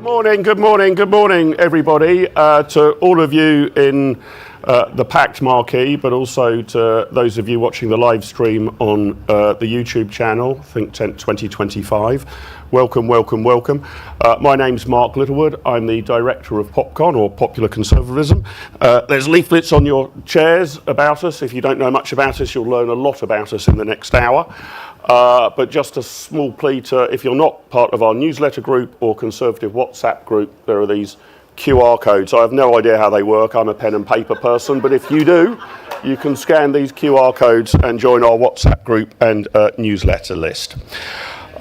Good morning, everybody. To all of you in the packed marquee, but also to those of you watching the live stream on the YouTube channel, Think Tent 2025. Welcome. My name's Mark Littlewood. I'm the director of PopCon, or Popular Conservatism. There's leaflets on your chairs about us. If you don't know much about us, you'll learn a lot about us in the next hour. But just a small plea to, if you're not part of our newsletter group or Conservative WhatsApp group, there are these QR codes. I have no idea how they work. I'm a pen and paper person, but if you do, you can scan these QR codes and join our WhatsApp group and newsletter list.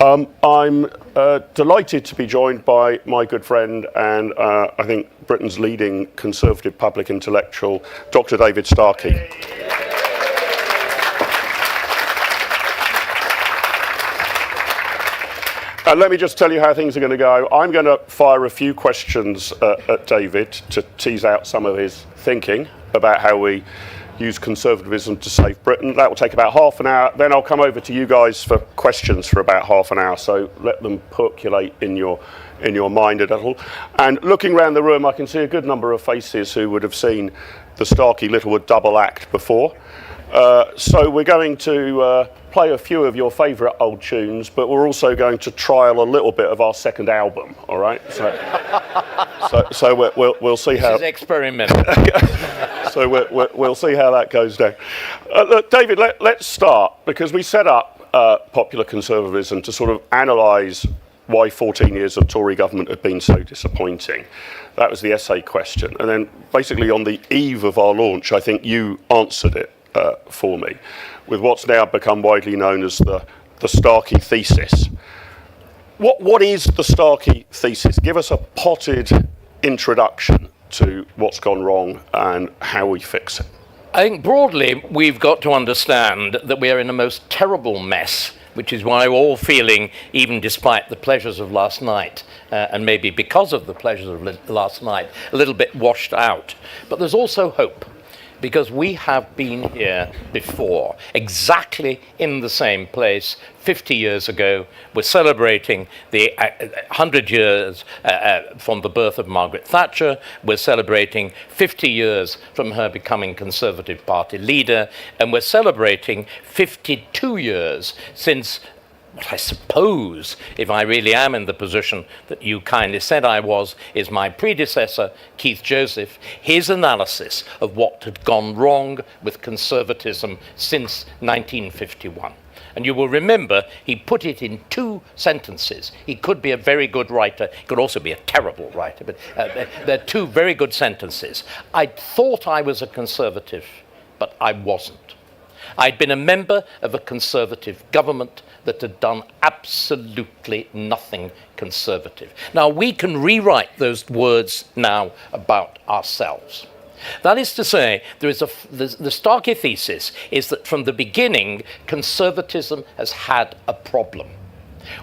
I'm delighted to be joined by my good friend and I think Britain's leading Conservative public intellectual, Dr David Starkey. Let me just tell you how things are going to go. I'm going to fire a few questions at David to tease out some of his thinking about how we use conservatism to save Britain. That will take about half an hour. Then I'll come over to you guys for questions for about half an hour. So let them percolate in your mind a little. And looking around the room, I can see a good number of faces who would have seen the Starkey-Littlewood double act before. So we're going to play a few of your favourite old tunes, but we're also going to trial a little bit of our second album. All right. So we'll see how. This is experimental. So we'll see how that goes down. Look, David, let's start, because we set up Popular Conservatism to sort of analyse why 14 years of Tory government have been so disappointing. That was the essay question. And then basically on the eve of our launch, I think you answered it for me with what's now become widely known as the Starkey thesis. What is the Starkey thesis? Give us a potted introduction to what's gone wrong and how we fix it. I think broadly we've got to understand that we are in a most terrible mess, which is why we're all feeling, even despite the pleasures of last night, and maybe because of the pleasures of last night, a little bit washed out. But there's also hope, because we have been here before, exactly in the same place 50 years ago. We're celebrating the 100 years from the birth of Margaret Thatcher. We're celebrating 50 years from her becoming Conservative Party leader. And we're celebrating 52 years since what I suppose, if I really am in the position that you kindly said I was, is my predecessor, Keith Joseph, his analysis of what had gone wrong with conservatism since 1951. And you will remember he put it in 2 sentences. He could be a very good writer. He could also be a terrible writer, but they're 2 very good sentences. I thought I was a conservative, but I wasn't. I'd been a member of a Conservative government that had done absolutely nothing conservative. Now, we can rewrite those words now about ourselves. That is to say, the Starkey thesis is that from the beginning, conservatism has had a problem.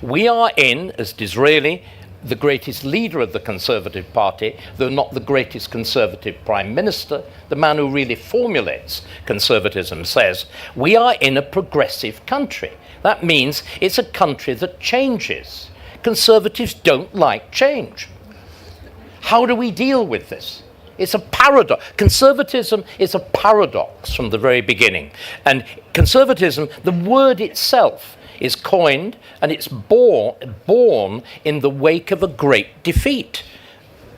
We are in, as Disraeli, the greatest leader of the Conservative Party, though not the greatest Conservative Prime Minister, the man who really formulates conservatism, says, we are in a progressive country. That means it's a country that changes. Conservatives don't like change. How do we deal with this? It's a paradox. Conservatism is a paradox from the very beginning. And conservatism, the word itself, is coined and it's born in the wake of a great defeat,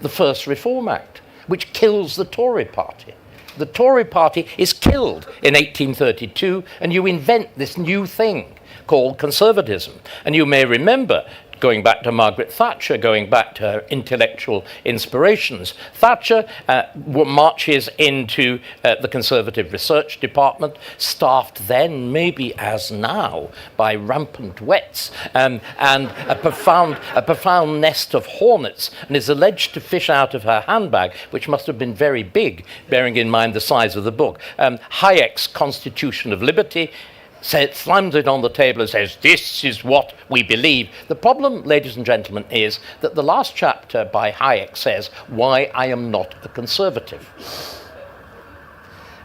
the First Reform Act, which kills the Tory party. The Tory party is killed in 1832, and you invent this new thing called conservatism. And you may remember, going back to Margaret Thatcher, going back to her intellectual inspirations, Thatcher marches into the Conservative Research Department, staffed then, maybe as now, by rampant wets and a profound nest of hornets, and is alleged to fish out of her handbag, which must have been very big, bearing in mind the size of the book, Hayek's Constitution of Liberty, slams it on the table and says, this is what we believe. The problem, ladies and gentlemen, is that the last chapter by Hayek says, why I am not a conservative.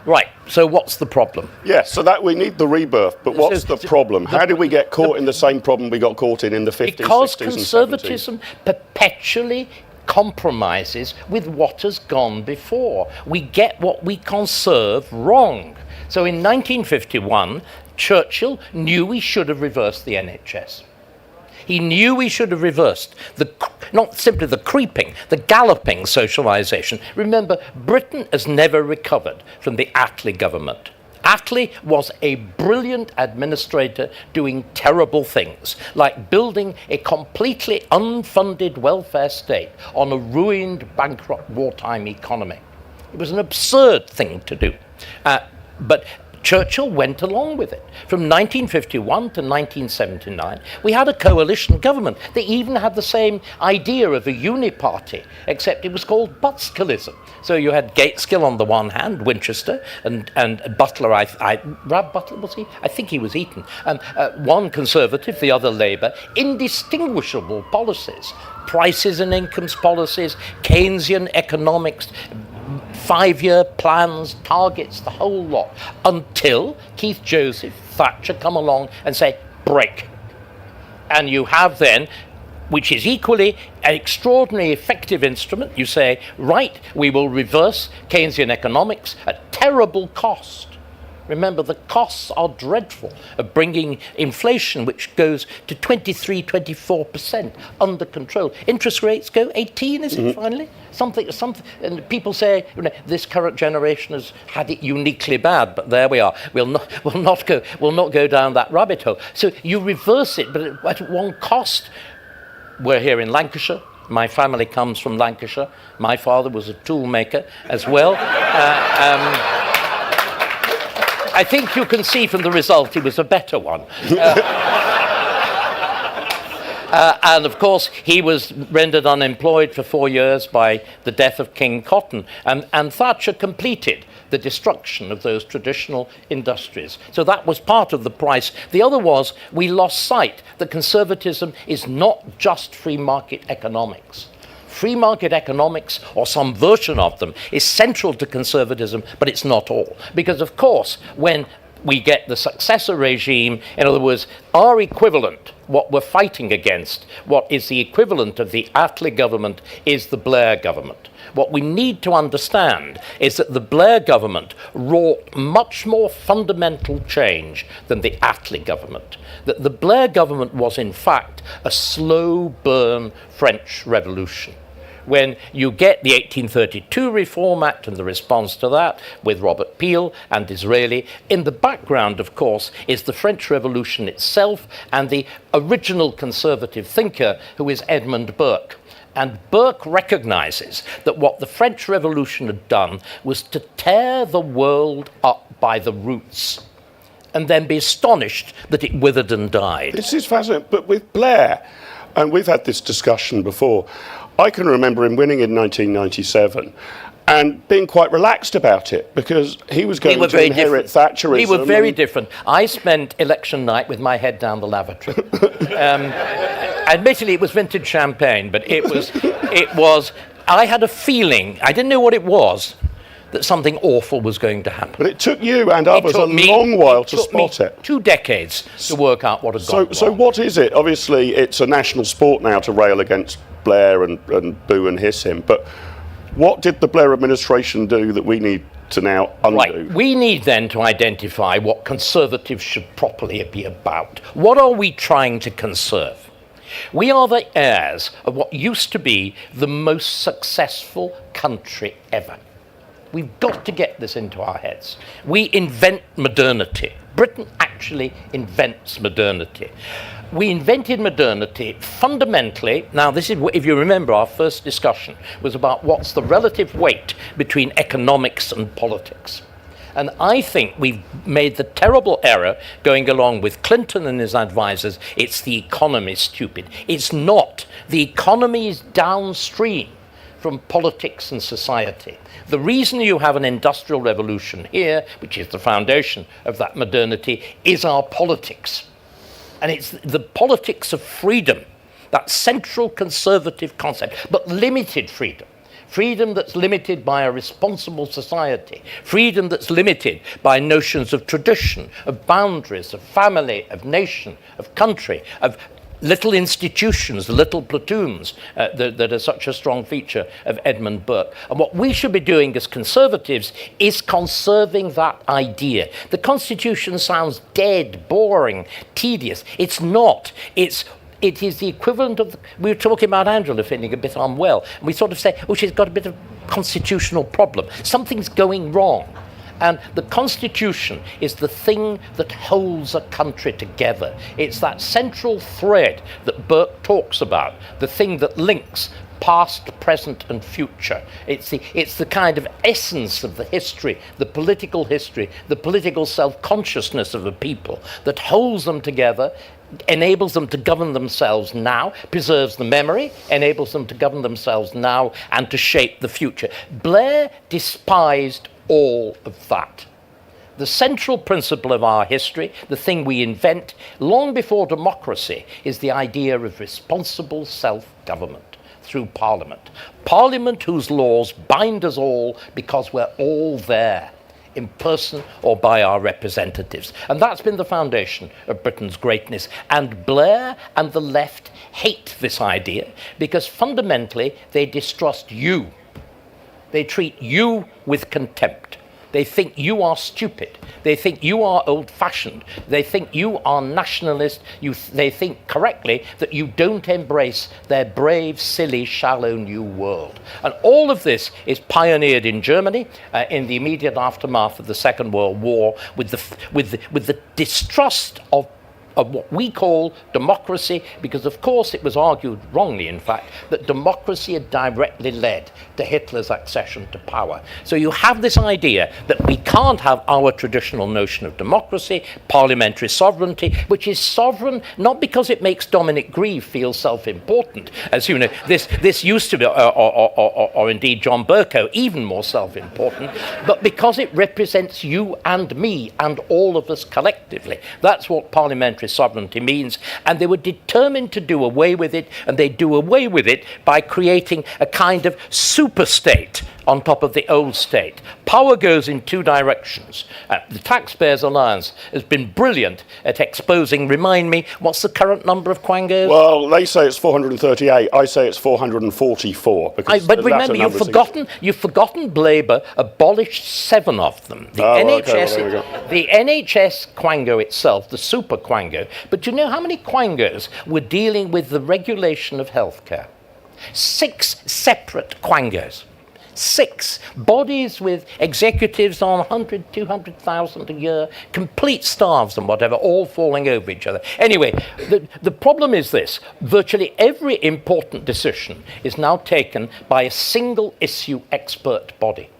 Right, so what's the problem? Yes, so that we need the rebirth, but what's the problem? How did we get caught in the same problem we got caught in the 50s, because 60s conservatism and 70s? perpetually compromises with what has gone before. We get what we conserve wrong. So in 1951, Churchill knew we should have reversed the NHS. He knew we should have reversed not simply the creeping, the galloping socialisation. Remember, Britain has never recovered from the Attlee government. Attlee was a brilliant administrator doing terrible things, like building a completely unfunded welfare state on a ruined, bankrupt wartime economy. It was an absurd thing to do. But Churchill went along with it. From 1951 to 1979, we had a coalition government. They even had the same idea of a uniparty, except it was called Butskillism. So you had Gateskill on the one hand, Winchester, and Butler, Rab Butler, was he? I think he was Eton. One Conservative, the other Labour, indistinguishable policies. Prices and incomes policies, Keynesian economics, 5-year plans, targets, the whole lot, until Keith Joseph, Thatcher come along and say, break. And you have then, which is equally an extraordinarily effective instrument, you say, right, we will reverse Keynesian economics at terrible cost. Remember, the costs are dreadful of bringing inflation, which goes to 23, 24% under control. Interest rates go 18, is it finally? Something, and people say, this current generation has had it uniquely bad, but there we are. We'll not go down that rabbit hole. So you reverse it, but at one cost. We're here in Lancashire. My family comes from Lancashire. My father was a tool maker as well. I think you can see from the result he was a better one. And of course, he was rendered unemployed for 4 years by the death of King Cotton. And Thatcher completed the destruction of those traditional industries. So that was part of the price. The other was we lost sight that conservatism is not just free market economics. Free market economics, or some version of them, is central to conservatism, but it's not all. Because, of course, when we get the successor regime, in other words, our equivalent, what we're fighting against, what is the equivalent of the Attlee government, is the Blair government. What we need to understand is that the Blair government wrought much more fundamental change than the Attlee government. That the Blair government was, in fact, a slow burn French Revolution. When you get the 1832 Reform Act and the response to that with Robert Peel and Disraeli, in the background, of course, is the French Revolution itself and the original conservative thinker who is Edmund Burke. And Burke recognizes that what the French Revolution had done was to tear the world up by the roots and then be astonished that it withered and died. This is fascinating, but with Blair, and we've had this discussion before, I can remember him winning in 1997 and being quite relaxed about it because he was going to inherit Thatcherism. We were very different. I spent election night with my head down the lavatory. Admittedly, it was vintage champagne, but it was, I had a feeling, I didn't know what it was, that something awful was going to happen. But it took you and others a long while to spot it. 2 decades to work out what had gone wrong. So what is it? Obviously, it's a national sport now to rail against Blair and boo and hiss him. But what did the Blair administration do that we need to now undo? Right. We need then to identify what conservatives should properly be about. What are we trying to conserve? We are the heirs of what used to be the most successful country ever. We've got to get this into our heads. We invent modernity. Britain actually invents modernity. We invented modernity fundamentally. Now, this is, if you remember, our first discussion was about what's the relative weight between economics and politics. And I think we've made the terrible error going along with Clinton and his advisors. It's the economy, stupid. It's not. The economy is downstream from politics and society. The reason you have an industrial revolution here, which is the foundation of that modernity, is our politics. And it's the politics of freedom, that central conservative concept, but limited freedom. Freedom that's limited by a responsible society. Freedom that's limited by notions of tradition, of boundaries, of family, of nation, of country, of little institutions, the little platoons that are such a strong feature of Edmund Burke. And what we should be doing as Conservatives is conserving that idea. The Constitution sounds dead, boring, tedious. It's not. It is the equivalent of, we were talking about Angela feeling a bit unwell, and we sort of say, oh, she's got a bit of constitutional problem. Something's going wrong. And the Constitution is the thing that holds a country together. It's that central thread that Burke talks about, the thing that links past, present, and future. It's the kind of essence of the history, the political self-consciousness of a people that holds them together, enables them to govern themselves now, preserves the memory, enables them to govern themselves now and to shape the future. Blair despised all of that. The central principle of our history, the thing we invent long before democracy, is the idea of responsible self-government through Parliament. Parliament whose laws bind us all because we're all there, in person or by our representatives. And that's been the foundation of Britain's greatness. And Blair and the left hate this idea because fundamentally they distrust you. They treat you with contempt. They think you are stupid. They think you are old-fashioned. They think you are nationalist. They think correctly that you don't embrace their brave, silly, shallow new world. And all of this is pioneered in Germany in the immediate aftermath of the Second World War with the distrust of what we call democracy, because of course it was argued wrongly, in fact, that democracy had directly led to Hitler's accession to power. So you have this idea that we can't have our traditional notion of democracy, parliamentary sovereignty, which is sovereign not because it makes Dominic Grieve feel self-important, as you know, this used to be, or indeed John Bercow, even more self-important, but because it represents you and me and all of us collectively. That's what parliamentary sovereignty means, and they were determined to do away with it, and they do away with it by creating a kind of super state on top of the old state. Power goes in two directions. The Taxpayers Alliance has been brilliant at exposing, remind me, what's the current number of quangos? Well, they say it's 438. I say it's 444. But remember, you've forgotten Labour abolished 7 of them. The NHS quango itself, the super quango. But do you know how many quangos were dealing with the regulation of healthcare? 6 separate quangos. 6 bodies with executives on 100, 200,000 a year, complete staffs and whatever, all falling over each other. Anyway, the problem is this. Virtually every important decision is now taken by a single issue expert body.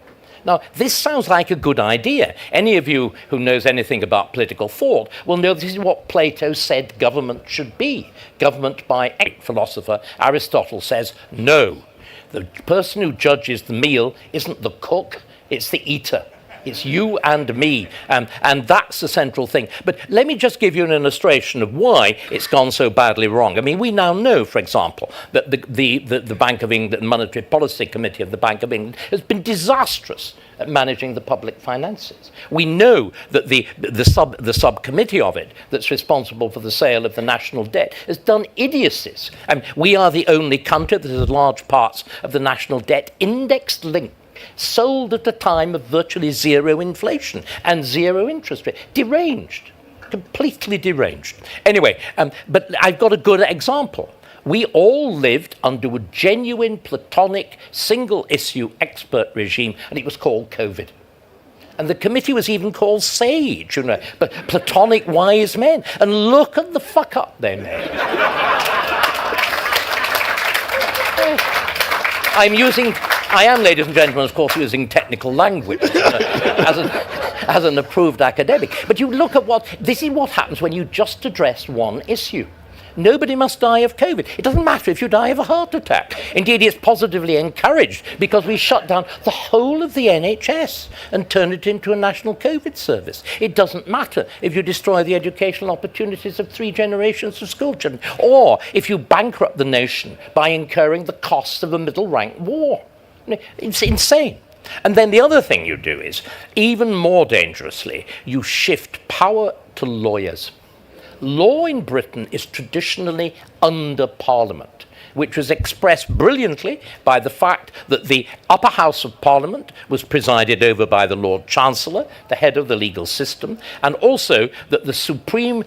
Now, this sounds like a good idea. Any of you who knows anything about political thought will know this is what Plato said government should be. Government by a philosopher. Aristotle says no. The person who judges the meal isn't the cook, it's the eater. It's you and me, and that's the central thing. But let me just give you an illustration of why it's gone so badly wrong. I mean, we now know, for example, that the Bank of England, the Monetary Policy Committee of the Bank of England has been disastrous at managing the public finances. We know that the subcommittee of it that's responsible for the sale of the national debt has done idiocies. And we are the only country that has large parts of the national debt index linked, sold at a time of virtually zero inflation and zero interest rate. Deranged, completely deranged. Anyway, but I've got a good example. We all lived under a genuine platonic single-issue expert regime, and it was called COVID. And the committee was even called SAGE, you know, but platonic wise men. And look at the fuck up they made. I am, ladies and gentlemen, of course, using technical language as an approved academic. But you look at this is what happens when you just address one issue. Nobody must die of COVID. It doesn't matter if you die of a heart attack. Indeed, it's positively encouraged because we shut down the whole of the NHS and turned it into a national COVID service. It doesn't matter if you destroy the educational opportunities of 3 generations of school children, or if you bankrupt the nation by incurring the costs of a middle-rank war. It's insane. And then the other thing you do is, even more dangerously, you shift power to lawyers. law in Britain is traditionally under Parliament, which was expressed brilliantly by the fact that the upper house of Parliament was presided over by the Lord Chancellor, the head of the legal system, and also that the supreme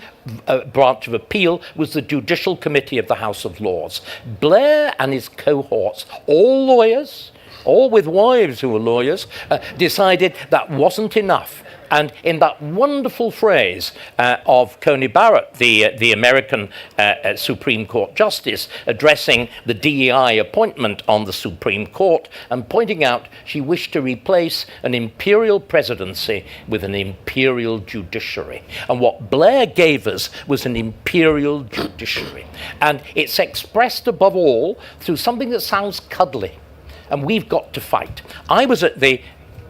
branch of appeal was the Judicial Committee of the House of Lords. Blair and his cohorts, all lawyers, all with wives who were lawyers, decided that wasn't enough. And in that wonderful phrase of Coney Barrett, the American Supreme Court Justice, addressing the DEI appointment on the Supreme Court and pointing out she wished to replace an imperial presidency with an imperial judiciary. And what Blair gave us was an imperial judiciary. And it's expressed above all through something that sounds cuddly. And we've got to fight. I was at the,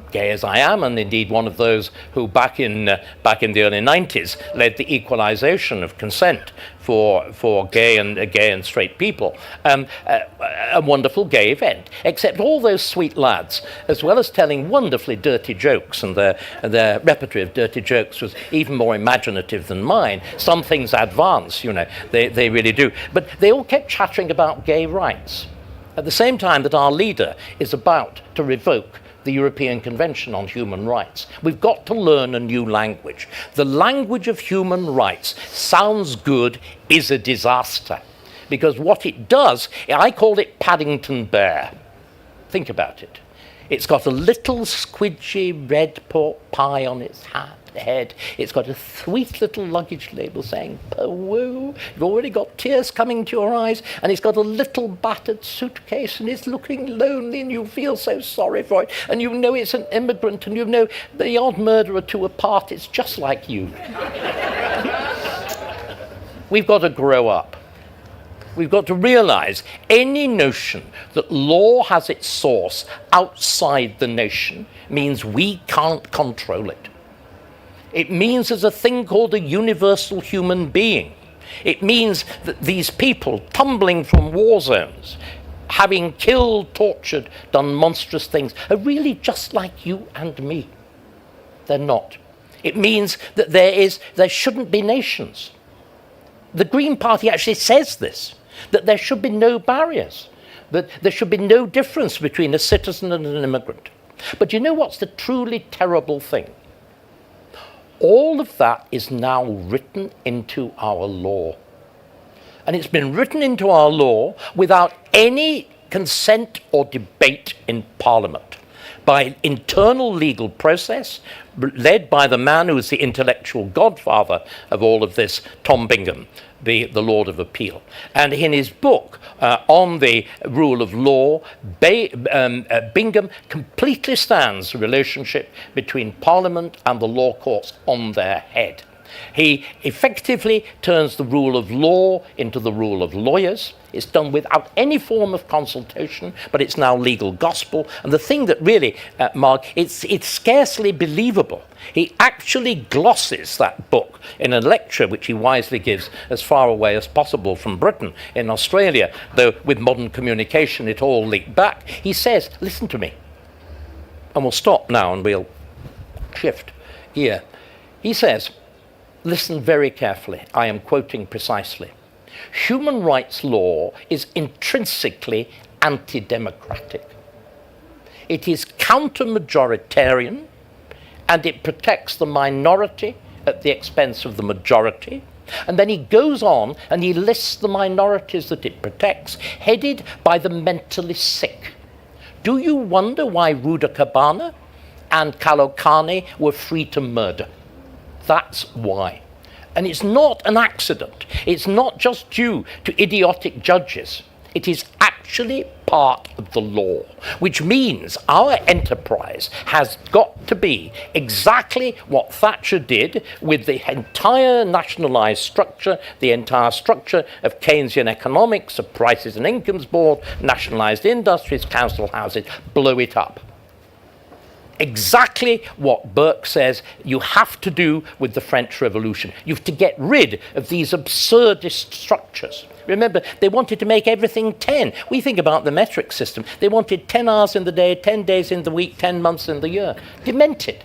gay as I am, and indeed one of those who back in the early 90s led the equalization of consent for gay and straight people. A wonderful gay event, except all those sweet lads, as well as telling wonderfully dirty jokes, and their repertoire of dirty jokes was even more imaginative than mine. Some things advance, they really do. But they all kept chattering about gay rights, at the same time that our leader is about to revoke the European Convention on Human Rights. We've got to learn a new language. The language of human rights sounds good, is a disaster. Because what it does, I call it Paddington Bear. Think about it. It's got a little squidgy red pork pie on its head. It's got a sweet little luggage label saying, "Poo-woo." You've already got tears coming to your eyes, and it's got a little battered suitcase, and it's looking lonely, and you feel so sorry for it, and you know it's an immigrant, and you know the odd murder or two apart, it's just like you. We've got to grow up. We've got to realize any notion that law has its source outside the nation means we can't control it. It means there's a thing called a universal human being. It means that these people tumbling from war zones, having killed, tortured, done monstrous things, are really just like you and me. They're not. It means that there shouldn't be nations. The Green Party actually says this, that there should be no barriers, that there should be no difference between a citizen and an immigrant. But you know what's the truly terrible thing? All of that is now written into our law. And it's been written into our law without any consent or debate in Parliament, by internal legal process led by the man who is the intellectual godfather of all of this, Tom Bingham, the Lord of Repeal. And in his book on the rule of law, Bingham completely stands the relationship between Parliament and the law courts on their head. He effectively turns the rule of law into the rule of lawyers. It's done without any form of consultation, but it's now legal gospel. And the thing that really, Mark, it's scarcely believable. He actually glosses that book in a lecture which he wisely gives as far away as possible from Britain in Australia, though with modern communication it all leaked back. He says, listen to me, and we'll stop now and we'll shift here. He says, listen very carefully, I am quoting precisely. Human rights law is intrinsically anti-democratic. It is counter-majoritarian, and it protects the minority at the expense of the majority. And then he goes on and he lists the minorities that it protects, headed by the mentally sick. Do you wonder why Ruda Cabana and Kalokani were free to murder? That's why. And it's not an accident. It's not just due to idiotic judges. It is actually part of the law, which means our enterprise has got to be exactly what Thatcher did with the entire nationalised structure, the entire structure of Keynesian economics, of Prices and Incomes Board, nationalised industries, council houses, blow it up. Exactly what Burke says you have to do with the French Revolution. You have to get rid of these absurdist structures. Remember, they wanted to make everything 10. We think about the metric system. They wanted 10 hours in the day, 10 days in the week, 10 months in the year. Demented.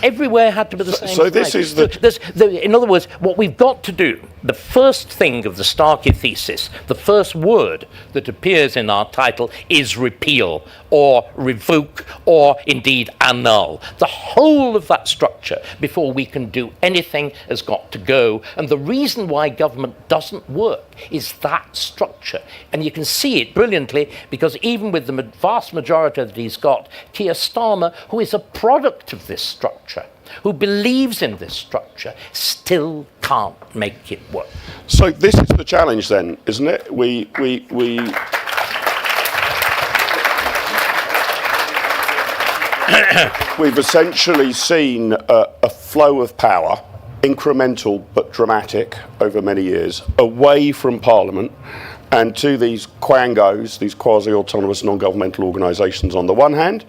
Everywhere had to be the same. So this is in other words, what we've got to do, the first thing of the Starkey thesis, the first word that appears in our title is repeal, or revoke, or indeed annul. The whole of that structure, before we can do anything, has got to go. And the reason why government doesn't work is that structure. And you can see it brilliantly, because even with the vast majority that he's got, Keir Starmer, who is a product of this structure, who believes in this structure, still can't make it work. So this is the challenge then, isn't it? We've essentially seen a flow of power, incremental but dramatic over many years, away from Parliament and to these quangos, these quasi-autonomous non-governmental organisations on the one hand,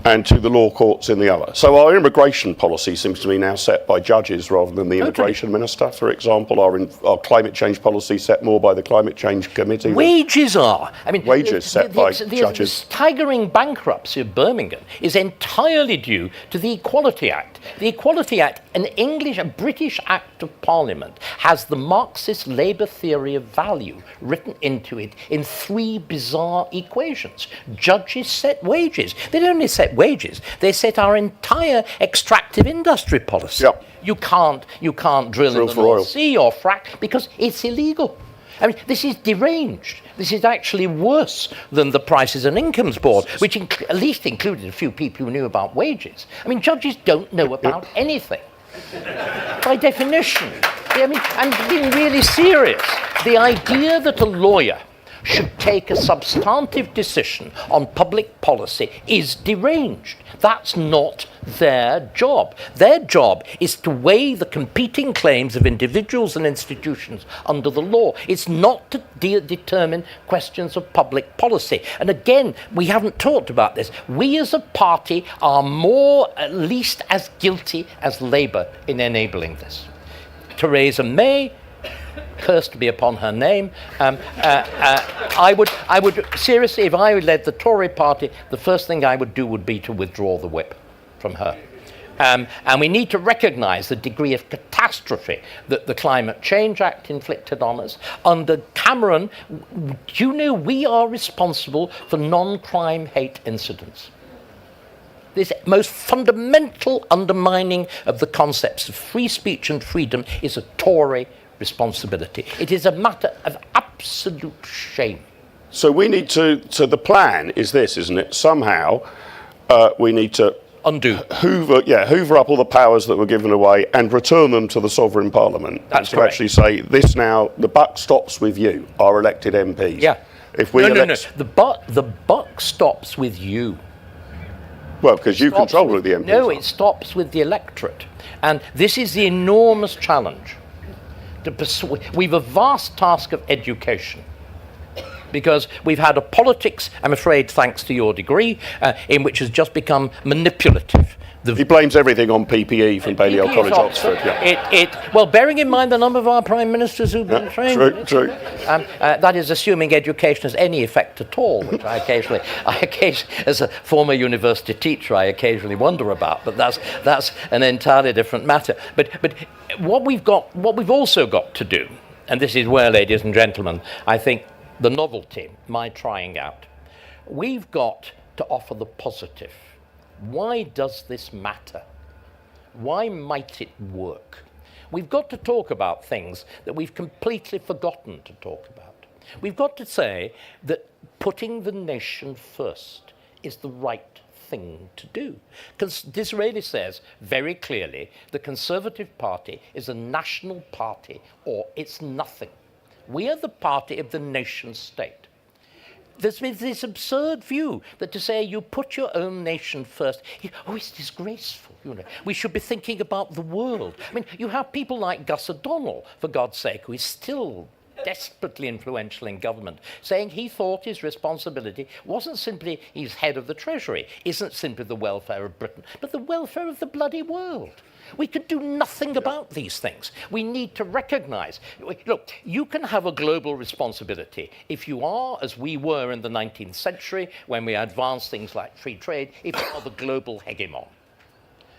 and to the law courts in the other. So our immigration policy seems to be now set by judges rather than the immigration minister, for example. Our climate change policy set more by the Climate Change Committee. Wages are. I mean, wages set by judges. The staggering bankruptcy of Birmingham is entirely due to the Equality Act. The Equality Act, a British Act of Parliament, has the Marxist labour theory of value written into it in 3 bizarre equations. Judges set wages. They don't only set wages, they set our entire extractive industry policy. Yep. You can't drill in the North Sea or frack because it's illegal. I mean, this is deranged. This is actually worse than the Prices and Incomes Board, which at least included a few people who knew about wages. I mean, judges don't know about anything, by definition. I mean, I'm being really serious. The idea that a lawyer should take a substantive decision on public policy is deranged. That's not their job. Their job is to weigh the competing claims of individuals and institutions under the law. It's not to determine questions of public policy. And again, we haven't talked about this. We as a party are at least as guilty as Labour in enabling this. Theresa May, cursed be upon her name. I would seriously, if I led the Tory party, the first thing I would do would be to withdraw the whip from her. And we need to recognise the degree of catastrophe that the Climate Change Act inflicted on us. Under Cameron, do you know we are responsible for non-crime hate incidents? This most fundamental undermining of the concepts of free speech and freedom is a Tory responsibility. It is a matter of absolute shame. So we need so the plan is this, isn't it? Somehow we need to hoover up all the powers that were given away and return them to the sovereign parliament. That's to correct. Actually say this now, the buck stops with you, our elected MPs. Yeah. If we no. The buck stops with you. Well, because you control the MPs. No, it stops with the electorate. And this is the enormous challenge. We've a vast task of education, because we've had a politics, I'm afraid, thanks to your degree, in which has just become manipulative. He blames everything on PPE from Balliol College, Oxford. Yeah. Well, bearing in mind the number of our prime ministers who've been trained. True. That is assuming education has any effect at all, which I occasionally, as a former university teacher, I occasionally wonder about. But that's an entirely different matter. But what we've also got to do, and this is where, ladies and gentlemen, I think the novelty, my trying out, we've got to offer the positive. Why does this matter? Why might it work? We've got to talk about things that we've completely forgotten to talk about. We've got to say that putting the nation first is the right thing to do. Because Disraeli says very clearly the Conservative Party is a national party or it's nothing. We are the party of the nation state. There's been this absurd view that to say you put your own nation first, it's disgraceful. We should be thinking about the world. I mean, you have people like Gus O'Donnell, for God's sake, who is still desperately influential in government, saying he thought his responsibility wasn't simply he's head of the Treasury, isn't simply the welfare of Britain, but the welfare of the bloody world. We could do nothing about these things. We need to recognise, look, you can have a global responsibility if you are, as we were in the 19th century, when we advanced things like free trade, if you are the global hegemon.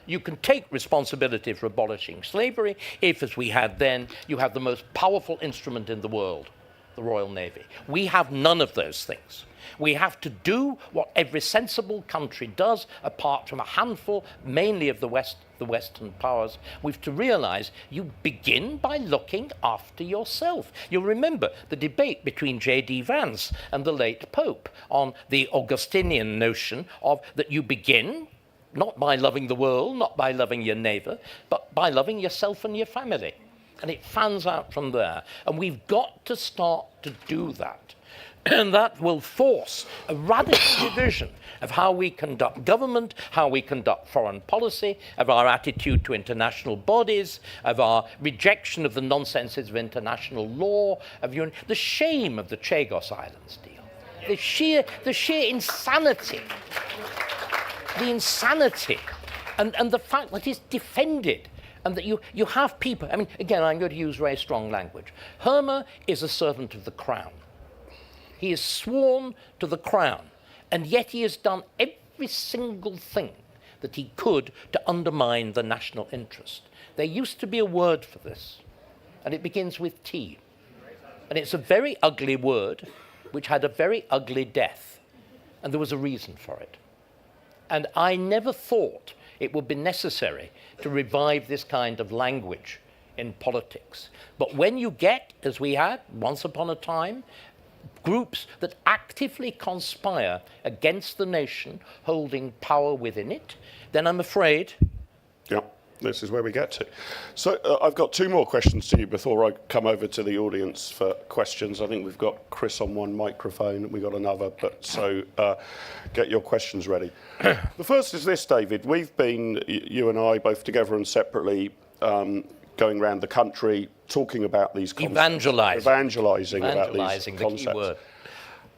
You can take responsibility for abolishing slavery if, as we had then, you have the most powerful instrument in the world, the Royal Navy. We have none of those things. We have to do what every sensible country does, apart from a handful, mainly of the Western powers. We have to realize you begin by looking after yourself. You'll remember the debate between J.D. Vance and the late Pope on the Augustinian notion of that you begin not by loving the world, not by loving your neighbor, but by loving yourself and your family. And it fans out from there. And we've got to start to do that. And that will force a radical division of how we conduct government, how we conduct foreign policy, of our attitude to international bodies, of our rejection of the nonsenses of international law, of the shame of the Chagos Islands deal, the sheer insanity, and the fact that it's defended. And that you have people, I mean, again, I'm going to use very strong language. Hermer is a servant of the crown. He is sworn to the crown, and yet he has done every single thing that he could to undermine the national interest. There used to be a word for this, and it begins with T. And it's a very ugly word, which had a very ugly death, and there was a reason for it. And I never thought it would be necessary to revive this kind of language in politics. But when you get, as we had once upon a time, groups that actively conspire against the nation holding power within it, then I'm afraid... Yeah, this is where we get to. So I've got two more questions to you before I come over to the audience for questions. I think we've got Chris on one microphone, we've got another, but so get your questions ready. The first is this, David. We've been, you and I, both together and separately, going around the country talking about these concepts. Evangelising about these concepts. The key word.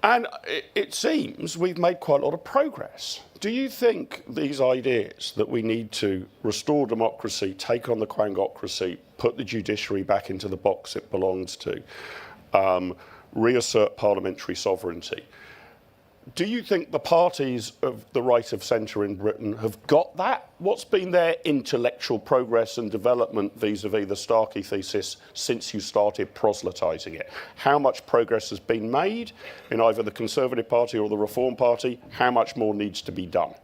And it seems we've made quite a lot of progress. Do you think these ideas that we need to restore democracy, take on the quangocracy, put the judiciary back into the box it belongs to, reassert parliamentary sovereignty, do you think the parties of the right of centre in Britain have got that? What's been their intellectual progress and development vis-à-vis the Starkey thesis since you started proselytising it? How much progress has been made in either the Conservative Party or the Reform Party? How much more needs to be done?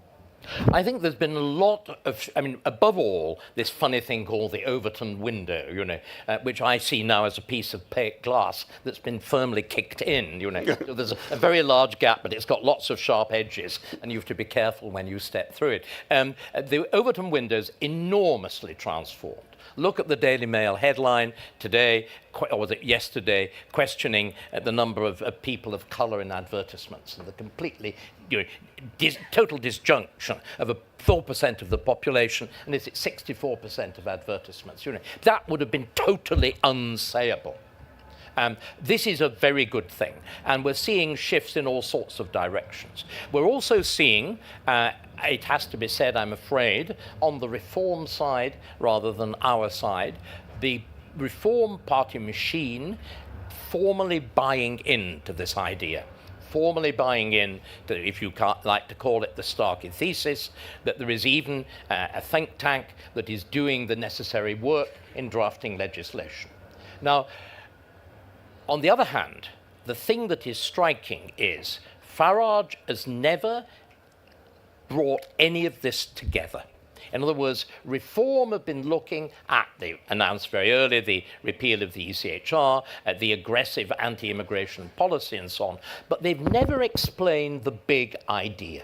I think there's been a lot of, I mean, above all, this funny thing called the Overton window, which I see now as a piece of glass that's been firmly kicked in, So there's a very large gap, but it's got lots of sharp edges, and you have to be careful when you step through it. The Overton window's enormously transformed. Look at the Daily Mail headline today, or was it yesterday, questioning the number of people of colour in advertisements and the completely total disjunction of 4% of the population, and is it 64% of advertisements? That would have been totally unsayable. This is a very good thing, and we're seeing shifts in all sorts of directions. We're also seeing, it has to be said, I'm afraid, on the Reform side rather than our side, the Reform Party machine formally buying into this idea. Formally buying in to, if you can't like to call it, the Starkey thesis, that there is even a think tank that is doing the necessary work in drafting legislation. Now, on the other hand, the thing that is striking is Farage has never brought any of this together. In other words, Reform have been looking at, they announced very early the repeal of the ECHR, the aggressive anti-immigration policy and so on, but they've never explained the big idea.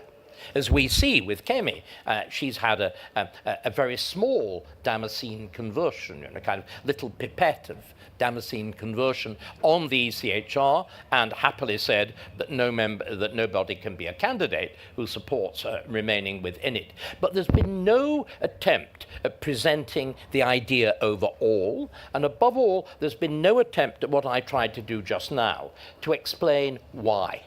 As we see with Kemi, she's had a very small Damascene conversion, a kind of little pipette of Damascene conversion on the ECHR, and happily said that nobody can be a candidate who supports remaining within it. But there's been no attempt at presenting the idea overall, and above all, there's been no attempt at what I tried to do just now, to explain why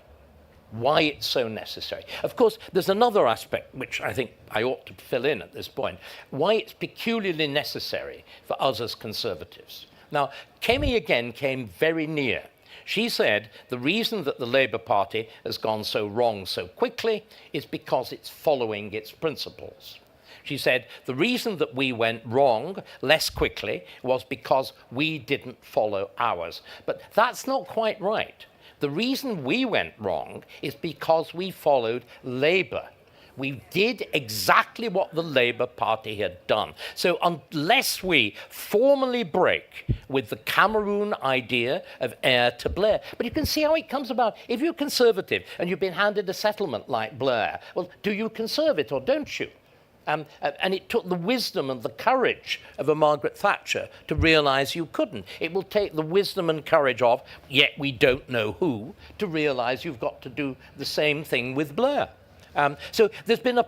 it's so necessary. Of course, there's another aspect which I think I ought to fill in at this point, why it's peculiarly necessary for us as Conservatives. Now, Kemi again came very near. She said the reason that the Labour Party has gone so wrong so quickly is because it's following its principles. She said, the reason that we went wrong less quickly was because we didn't follow ours. But that's not quite right. The reason we went wrong is because we followed Labour. We did exactly what the Labour Party had done. So unless we formally break with the Cameroon idea of heir to Blair, but you can see how it comes about. If you're Conservative and you've been handed a settlement like Blair, well, do you conserve it or don't you? And it took the wisdom and the courage of a Margaret Thatcher to realise you couldn't. It will take the wisdom and courage of, yet we don't know who, to realise you've got to do the same thing with Blair. So there's been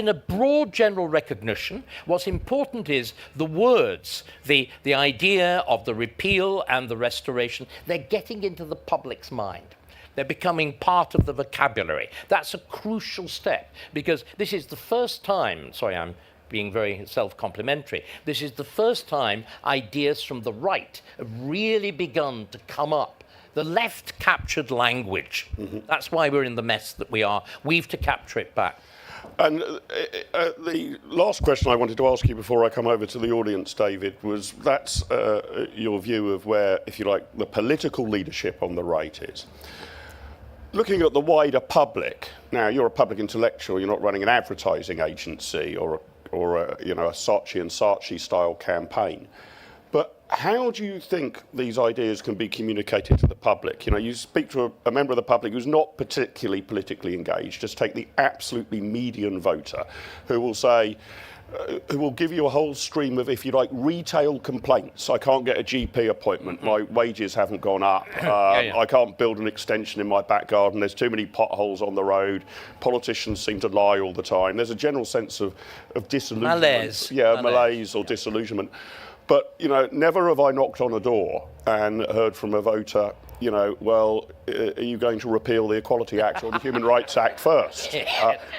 a broad general recognition. What's important is the words, the idea of the repeal and the restoration, they're getting into the public's mind. They're becoming part of the vocabulary. That's a crucial step, because this is the first time, sorry, I'm being very self-complimentary, this is the first time ideas from the right have really begun to come up. The left captured language. That's why we're in the mess that we are. We've to capture it back. And the last question I wanted to ask you before I come over to the audience, David, was that's your view of where, if you like, the political leadership on the right is. Looking at the wider public, now you're a public intellectual, you're not running an advertising agency or a Saatchi and Saatchi style campaign. But how do you think these ideas can be communicated to the public? You know, you speak to a member of the public who's not particularly politically engaged. Just take the absolutely median voter who will say, who will give you a whole stream of, if you like, retail complaints. I can't get a GP appointment. My wages haven't gone up. I can't build an extension in my back garden. There's too many potholes on the road. Politicians seem to lie all the time. There's a general sense of disillusionment. Malaise. Malaise or disillusionment. But, you know, never have I knocked on a door and heard from a voter, you know, well, are you going to repeal the Equality Act or the Human Rights Act first?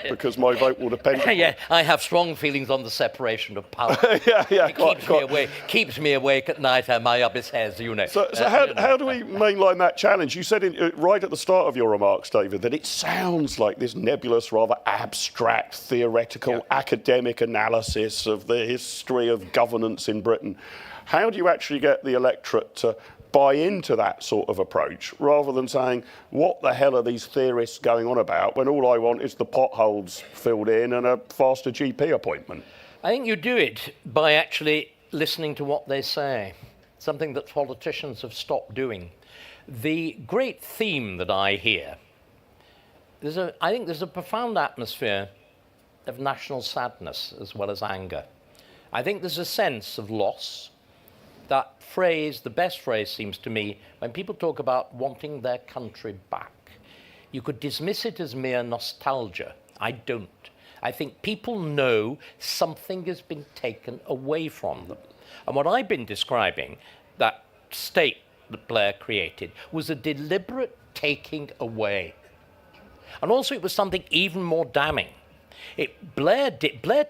Because my vote will depend on Yeah, I have strong feelings on the separation of power. It keeps me awake at night, and my abyss hairs, you know. So how do we mainline that challenge? You said right at the start of your remarks, David, that it sounds like this nebulous, rather abstract, theoretical, academic analysis of the history of governance in Britain. How do you actually get the electorate to buy into that sort of approach, rather than saying, what the hell are these theorists going on about when all I want is the potholes filled in and a faster GP appointment? I think you do it by actually listening to what they say, something that politicians have stopped doing. The great theme that I hear, I think there's a profound atmosphere of national sadness as well as anger. I think there's a sense of loss. That phrase, the best phrase seems to me, when people talk about wanting their country back, you could dismiss it as mere nostalgia. I don't. I think people know something has been taken away from them. And what I've been describing, that state that Blair created, was a deliberate taking away. And also it was something even more damning. Blair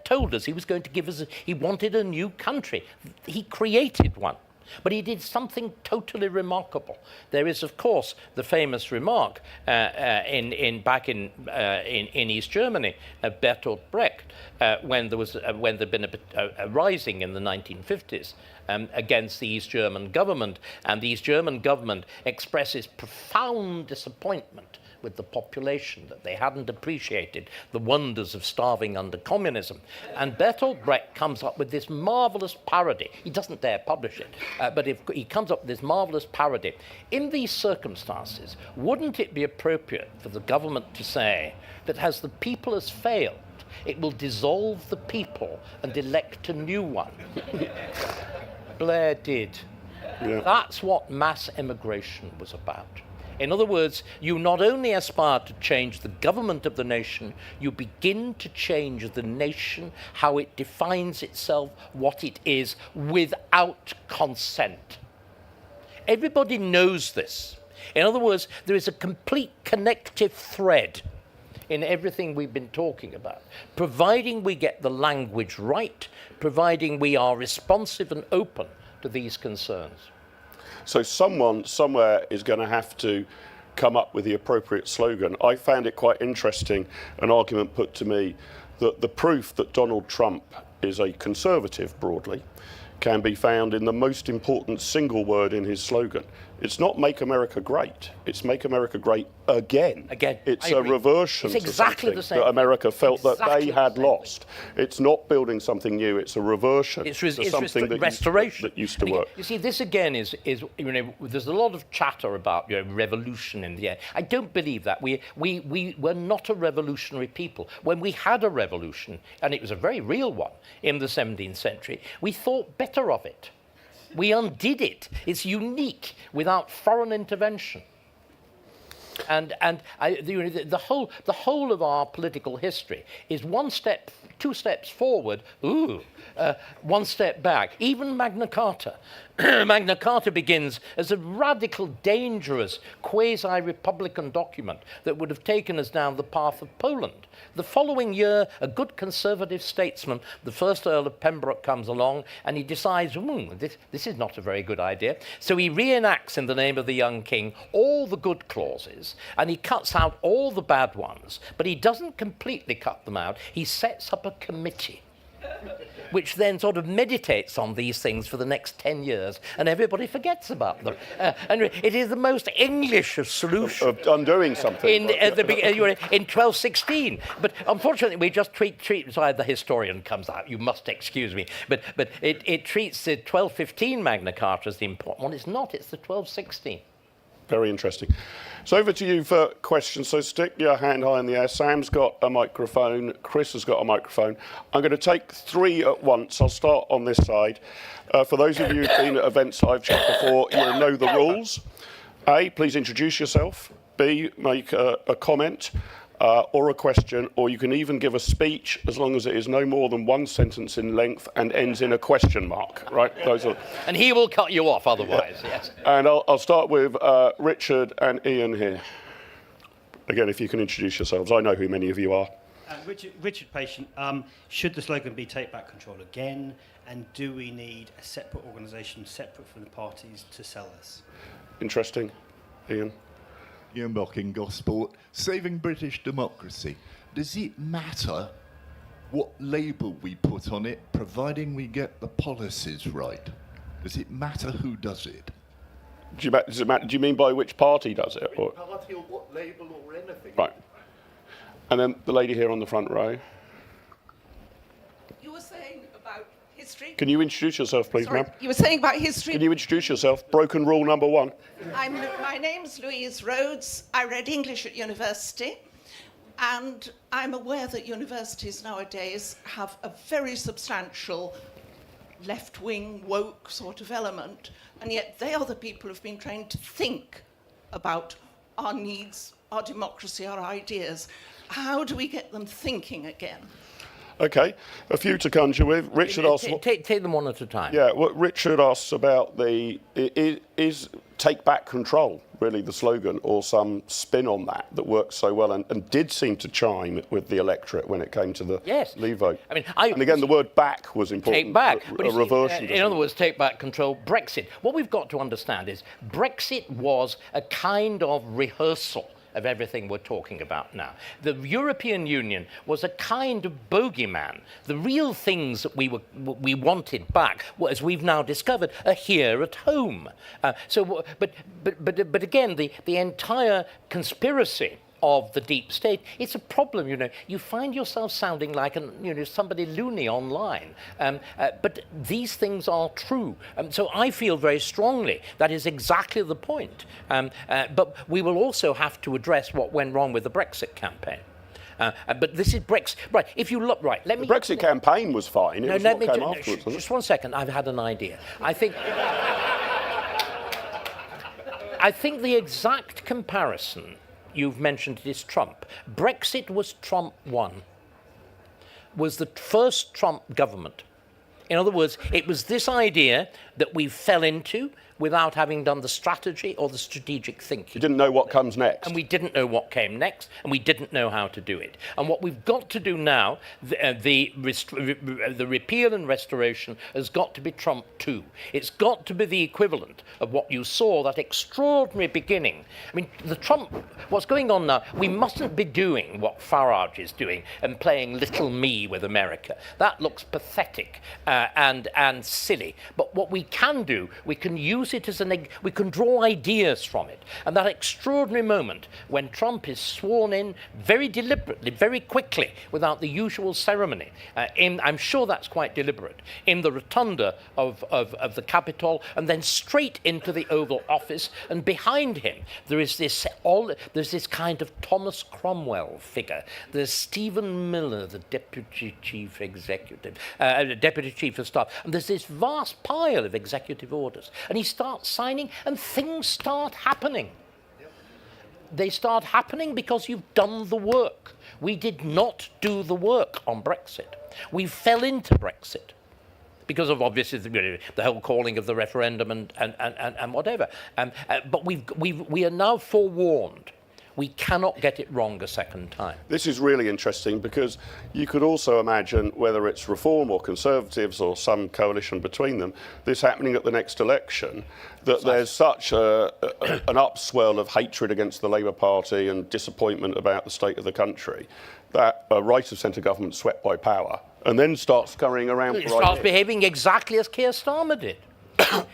told us he was going to give us, he wanted a new country. He created one. But he did something totally remarkable. There is, of course, the famous remark in East Germany of Bertolt Brecht when there'd been a rising in the 1950s against the East German government, and the East German government expresses profound disappointment with the population, that they hadn't appreciated the wonders of starving under communism. And Bertolt Brecht comes up with this marvelous parody. He doesn't dare publish it, but he comes up with this marvelous parody. In these circumstances, wouldn't it be appropriate for the government to say that as the people has failed, it will dissolve the people and elect a new one? Blair did. Yeah. That's what mass immigration was about. In other words, you not only aspire to change the government of the nation, you begin to change the nation, how it defines itself, what it is, without consent. Everybody knows this. In other words, there is a complete connective thread in everything we've been talking about, providing we get the language right, providing we are responsive and open to these concerns. So someone somewhere is going to have to come up with the appropriate slogan. I found it quite interesting, an argument put to me that the proof that Donald Trump is a conservative broadly can be found in the most important single word in his slogan. It's not "Make America Great," it's "Make America Great Again." Again. It's I a agree. reversion It's to exactly something the same that thing. America felt that Exactly they the had same lost. It's not building something new, it's a reversion It's to something that restoration. that used to And again, work. you see, this again is there's a lot of chatter about revolution in the air. I don't believe that. We were not a revolutionary people. When we had a revolution, and it was a very real one in the 17th century, we thought better of it. We undid it. It's unique without foreign intervention. And the whole of our political history is two steps forward, one step back. Even Magna Carta. Magna Carta begins as a radical, dangerous, quasi-republican document that would have taken us down the path of Poland. The following year, a good conservative statesman, the first Earl of Pembroke, comes along and he decides, this is not a very good idea. So he reenacts in the name of the young king all the good clauses and he cuts out all the bad ones. But he doesn't completely cut them out. He sets up a committee which then sort of meditates on these things for the next 10 years, and everybody forgets about them. And it is the most English of solutions. Of undoing something. In 1216. But unfortunately, we just treat sorry, the historian comes out, you must excuse me, but it treats the 1215 Magna Carta as the important one. It's not, it's the 1216. Very interesting. So over to you for questions. So stick your hand high in the air. Sam's got a microphone. Chris has got a microphone. I'm going to take three at once. I'll start on this side. For those of you who've been at events that I've checked before, you'll know the rules. A, please introduce yourself. B, make a comment or a question, or you can even give a speech as long as it is no more than one sentence in length and ends in a question mark, right? Those are. And he will cut you off otherwise, yes. And I'll start with Richard and Ian here. Again, if you can introduce yourselves. I know who many of you are. Richard Patient, should the slogan be Take Back Control again? And do we need a separate organisation, separate from the parties, to sell this? Interesting. Ian? Ian Bocking, Gosport. Saving British democracy. Does it matter what label we put on it, providing we get the policies right? Does it matter who does it? Does it matter? Do you mean by which party does it? Which party or what label or anything? Right. And then the lady here on the front row. You were saying about history? Can you introduce yourself, please, Sorry, ma'am? you were saying about history? Can you introduce yourself? Broken rule number one. My name's Louise Rhodes. I read English at university, and I'm aware that universities nowadays have a very substantial left-wing, woke sort of element, and yet they are the people who've been trained to think about our needs, our democracy, our ideas. How do we get them thinking again? Okay, a few to conjure with. Richard asks. Take them one at a time. Yeah, what Richard asks about is Take Back Control really the slogan, or some spin on that works so well and did seem to chime with the electorate when it came to the Leave vote. I mean, and again, the word back was important. Take back. A reversion. In other words, take back control. Brexit. What we've got to understand is Brexit was a kind of rehearsal of everything we're talking about now. The European Union was a kind of bogeyman. The real things that we wanted back, as we've now discovered, are here at home. But again, the entire conspiracy of the deep state, it's a problem, You find yourself sounding like somebody loony online. But these things are true. So I feel very strongly that is exactly the point. But we will also have to address what went wrong with the Brexit campaign. But this is Brexit. Right, if you look, right, let me... The Brexit campaign was fine. It was what came afterwards, wasn't it? Just one second, I've had an idea. I think the exact comparison you've mentioned is Trump. Brexit was Trump 1, was the first Trump government. In other words, it was this idea that we fell into without having done the strategy or the strategic thinking. You didn't know what comes next. And we didn't know what came next, and we didn't know how to do it. And what we've got to do now, the repeal and restoration has got to be Trump 2. It's got to be the equivalent of what you saw, that extraordinary beginning. I mean, what's going on now, we mustn't be doing what Farage is doing and playing little me with America. That looks pathetic and silly. But what we can do, we can use it as we can draw ideas from it. And that extraordinary moment when Trump is sworn in very deliberately, very quickly, without the usual ceremony, I'm sure that's quite deliberate, in the rotunda of the Capitol, and then straight into the Oval Office, and behind him there's this kind of Thomas Cromwell figure. There's Stephen Miller, the Deputy Chief Executive, Deputy Chief of Staff, and there's this vast pile of executive orders, and he starts signing, and things start happening. They start happening because you've done the work. We did not do the work on Brexit. We fell into Brexit because of, obviously, the whole calling of the referendum and whatever. But we are now forewarned. We cannot get it wrong a second time. This is really interesting because you could also imagine, whether it's Reform or Conservatives or some coalition between them, this happening at the next election, that there's such an upswell of hatred against the Labour Party and disappointment about the state of the country that a right-of-centre government swept by power and then starts scurrying around. It starts behaving exactly as Keir Starmer did.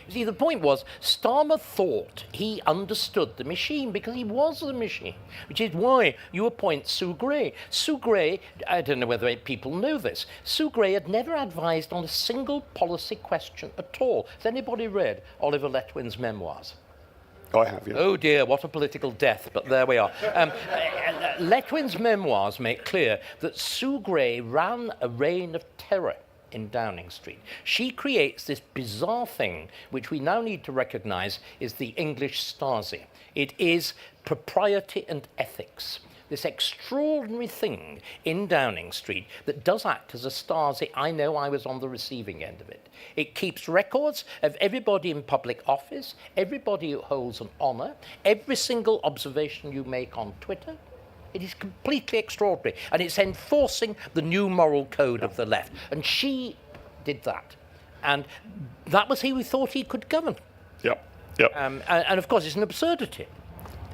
See, the point was, Starmer thought he understood the machine because he was the machine, which is why you appoint Sue Gray. Sue Gray, I don't know whether people know this, Sue Gray had never advised on a single policy question at all. Has anybody read Oliver Letwin's memoirs? I have, yeah. Oh dear, what a political death, but there we are. Letwin's memoirs make clear that Sue Gray ran a reign of terror in Downing Street. She creates this bizarre thing, which we now need to recognise is the English Stasi. It is propriety and ethics. This extraordinary thing in Downing Street that does act as a Stasi. I know, I was on the receiving end of it. It keeps records of everybody in public office, everybody who holds an honour, every single observation you make on Twitter. It is completely extraordinary, and it's enforcing the new moral code of the left. And she did that, and that was he who thought he could govern. Yep. And of course, it's an absurdity.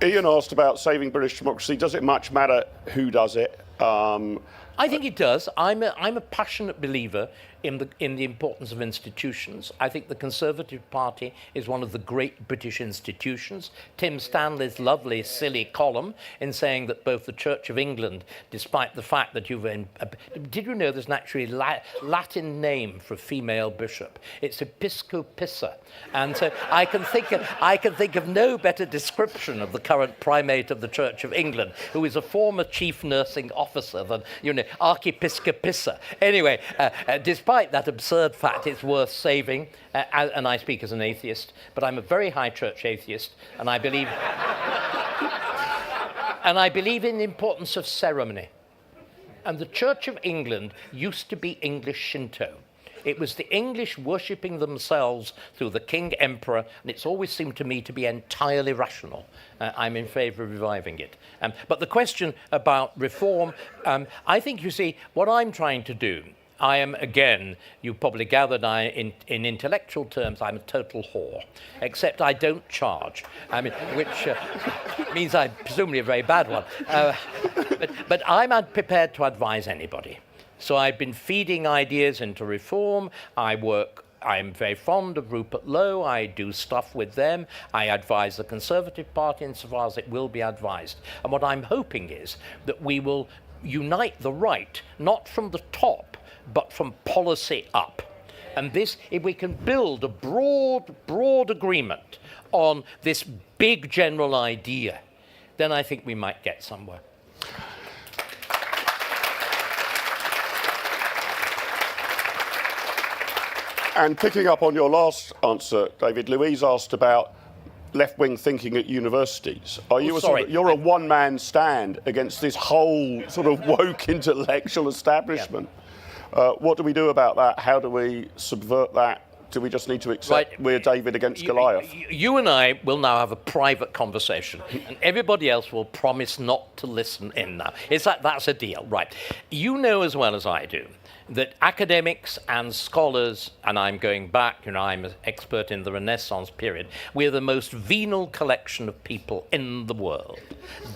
Ian asked about saving British democracy. Does it much matter who does it? I think it does. I'm a passionate believer in the importance of institutions. I think the Conservative Party is one of the great British institutions. Tim Stanley's lovely, silly column in saying that both the Church of England, despite the fact that did you know there's an actually Latin name for a female bishop? It's Episcopissa. And so I can think of no better description of the current primate of the Church of England, who is a former chief nursing officer than, Archiepiscopissa. Anyway, despite that absurd fact, it's worth saving, and I speak as an atheist, but I'm a very high church atheist, and I believe in the importance of ceremony. And the Church of England used to be English Shinto. It was the English worshipping themselves through the King Emperor, and it's always seemed to me to be entirely rational. I'm in favour of reviving it. But the question about reform, I think, you see, what I'm trying to do, I am, again, you probably gathered, in intellectual terms, I'm a total whore, except I don't charge, which means I'm presumably a very bad one. But I'm prepared to advise anybody. So I've been feeding ideas into reform. I'm very fond of Rupert Lowe. I do stuff with them. I advise the Conservative Party insofar as it will be advised. And what I'm hoping is that we will unite the right, not from the top, but from policy up. And this, if we can build a broad agreement on this big general idea, then I think we might get somewhere. And picking up on your last answer, David, Louise asked about left-wing thinking at universities. Are you you're a one-man stand against this whole sort of woke intellectual establishment. Yeah. What do we do about that? How do we subvert that? do we just need to accept we're David against Goliath? You and I will now have a private conversation, and everybody else will promise not to listen in now. It's like that's a deal, right? You know as well as I do that academics and scholars, and I'm going back, I'm an expert in the Renaissance period, we're the most venal collection of people in the world.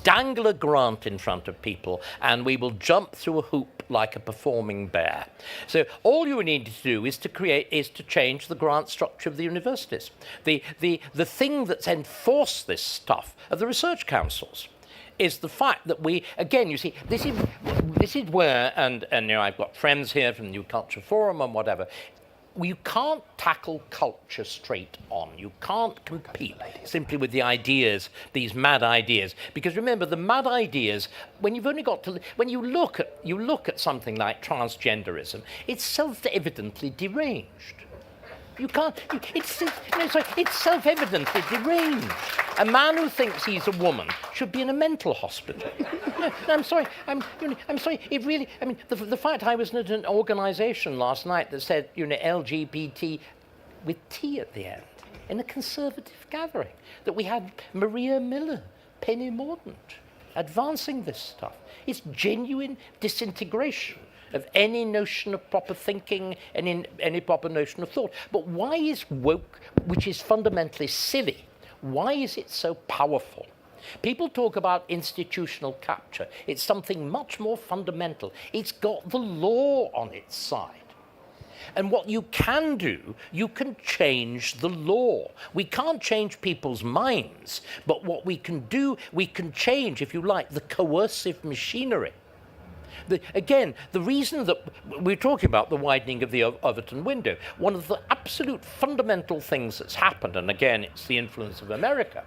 Dangle a grant in front of people, and we will jump through a hoop like a performing bear. So all you need to do is to change the grant structure of the universities. The thing that's enforced this stuff are the research councils. Is the fact that we, again, you see, this is where, and I've got friends here from the New Culture Forum and whatever, you can't tackle culture straight on. You can't compete simply with the ideas, these mad ideas. Because remember, the mad ideas, when you've only got to, when you look at something like transgenderism, it's self-evidently deranged. You can't. It's self-evidently deranged. A man who thinks he's a woman should be in a mental hospital. No, I'm sorry. I'm sorry. It really. I mean, the fact I was at an organisation last night that said, LGBT with T at the end in a conservative gathering, that we had Maria Miller, Penny Mordaunt, advancing this stuff. It's genuine disintegration of any notion of proper thinking and any proper notion of thought. But why is woke, which is fundamentally silly, why is it so powerful? People talk about institutional capture. It's something much more fundamental. It's got the law on its side. And what you can do, you can change the law. We can't change people's minds, but what we can do, we can change, if you like, the coercive machinery. Again, the reason that we're talking about the widening of the Overton window, one of the absolute fundamental things that's happened, and again, it's the influence of America,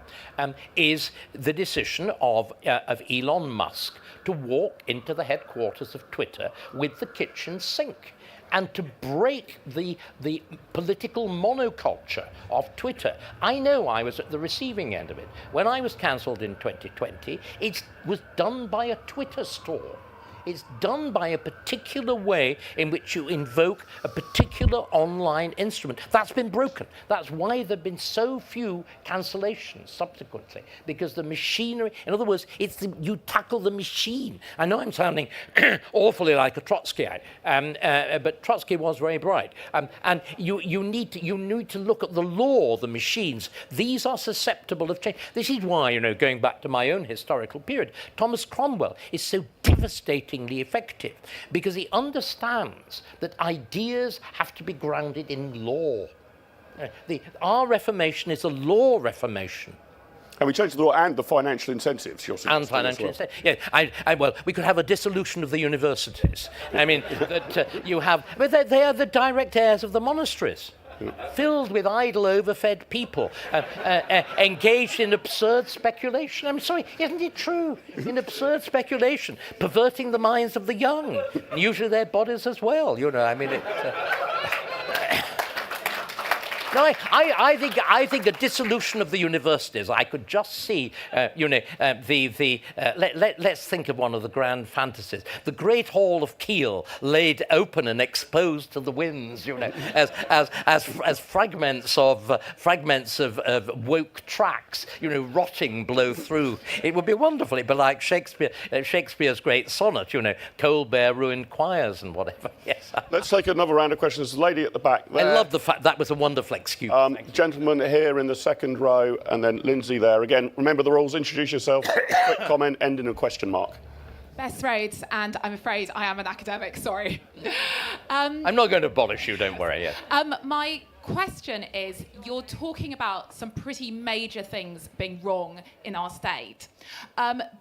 is the decision of Elon Musk to walk into the headquarters of Twitter with the kitchen sink and to break the political monoculture of Twitter. I know I was at the receiving end of it. When I was cancelled in 2020, it was done by a Twitter store. It's done by a particular way in which you invoke a particular online instrument. That's been broken. That's why there have been so few cancellations subsequently, because the machinery, in other words, you tackle the machine. I know I'm sounding awfully like a Trotskyite, but Trotsky was very bright. And you need to look at the law, the machines. These are susceptible of change. This is why, going back to my own historical period, Thomas Cromwell is so devastatingly effective, because he understands that ideas have to be grounded in law. Our Reformation is a law Reformation. And we changed the law and the financial incentives, you're suggesting. And financial incentives. Yeah, well, we could have a dissolution of the universities. I mean, that you have, but they are the direct heirs of the monasteries. Filled with idle, overfed people, engaged in absurd speculation. I'm sorry, isn't it true? In absurd speculation, perverting the minds of the young, usually their bodies as well. I mean, No, I think a dissolution of the universities. I could just see, let's think of one of the grand fantasies: the Great Hall of Kiel laid open and exposed to the winds, as fragments of woke tracks, rotting blow through. It would be wonderful. It'd be like Shakespeare's great sonnet, Colbert ruined choirs and whatever. Yes. Let's take another round of questions. There's a lady at the back there. I love the fact that was a wonderful excuse. Gentleman here in the second row, and then Lindsay there. Again, remember the rules. Introduce yourself, quick comment, end in a question mark. Bess Rhodes, and I'm afraid I am an academic, sorry. I'm not going to abolish you, don't worry. Yes. My question is, you're talking about some pretty major things being wrong in our state.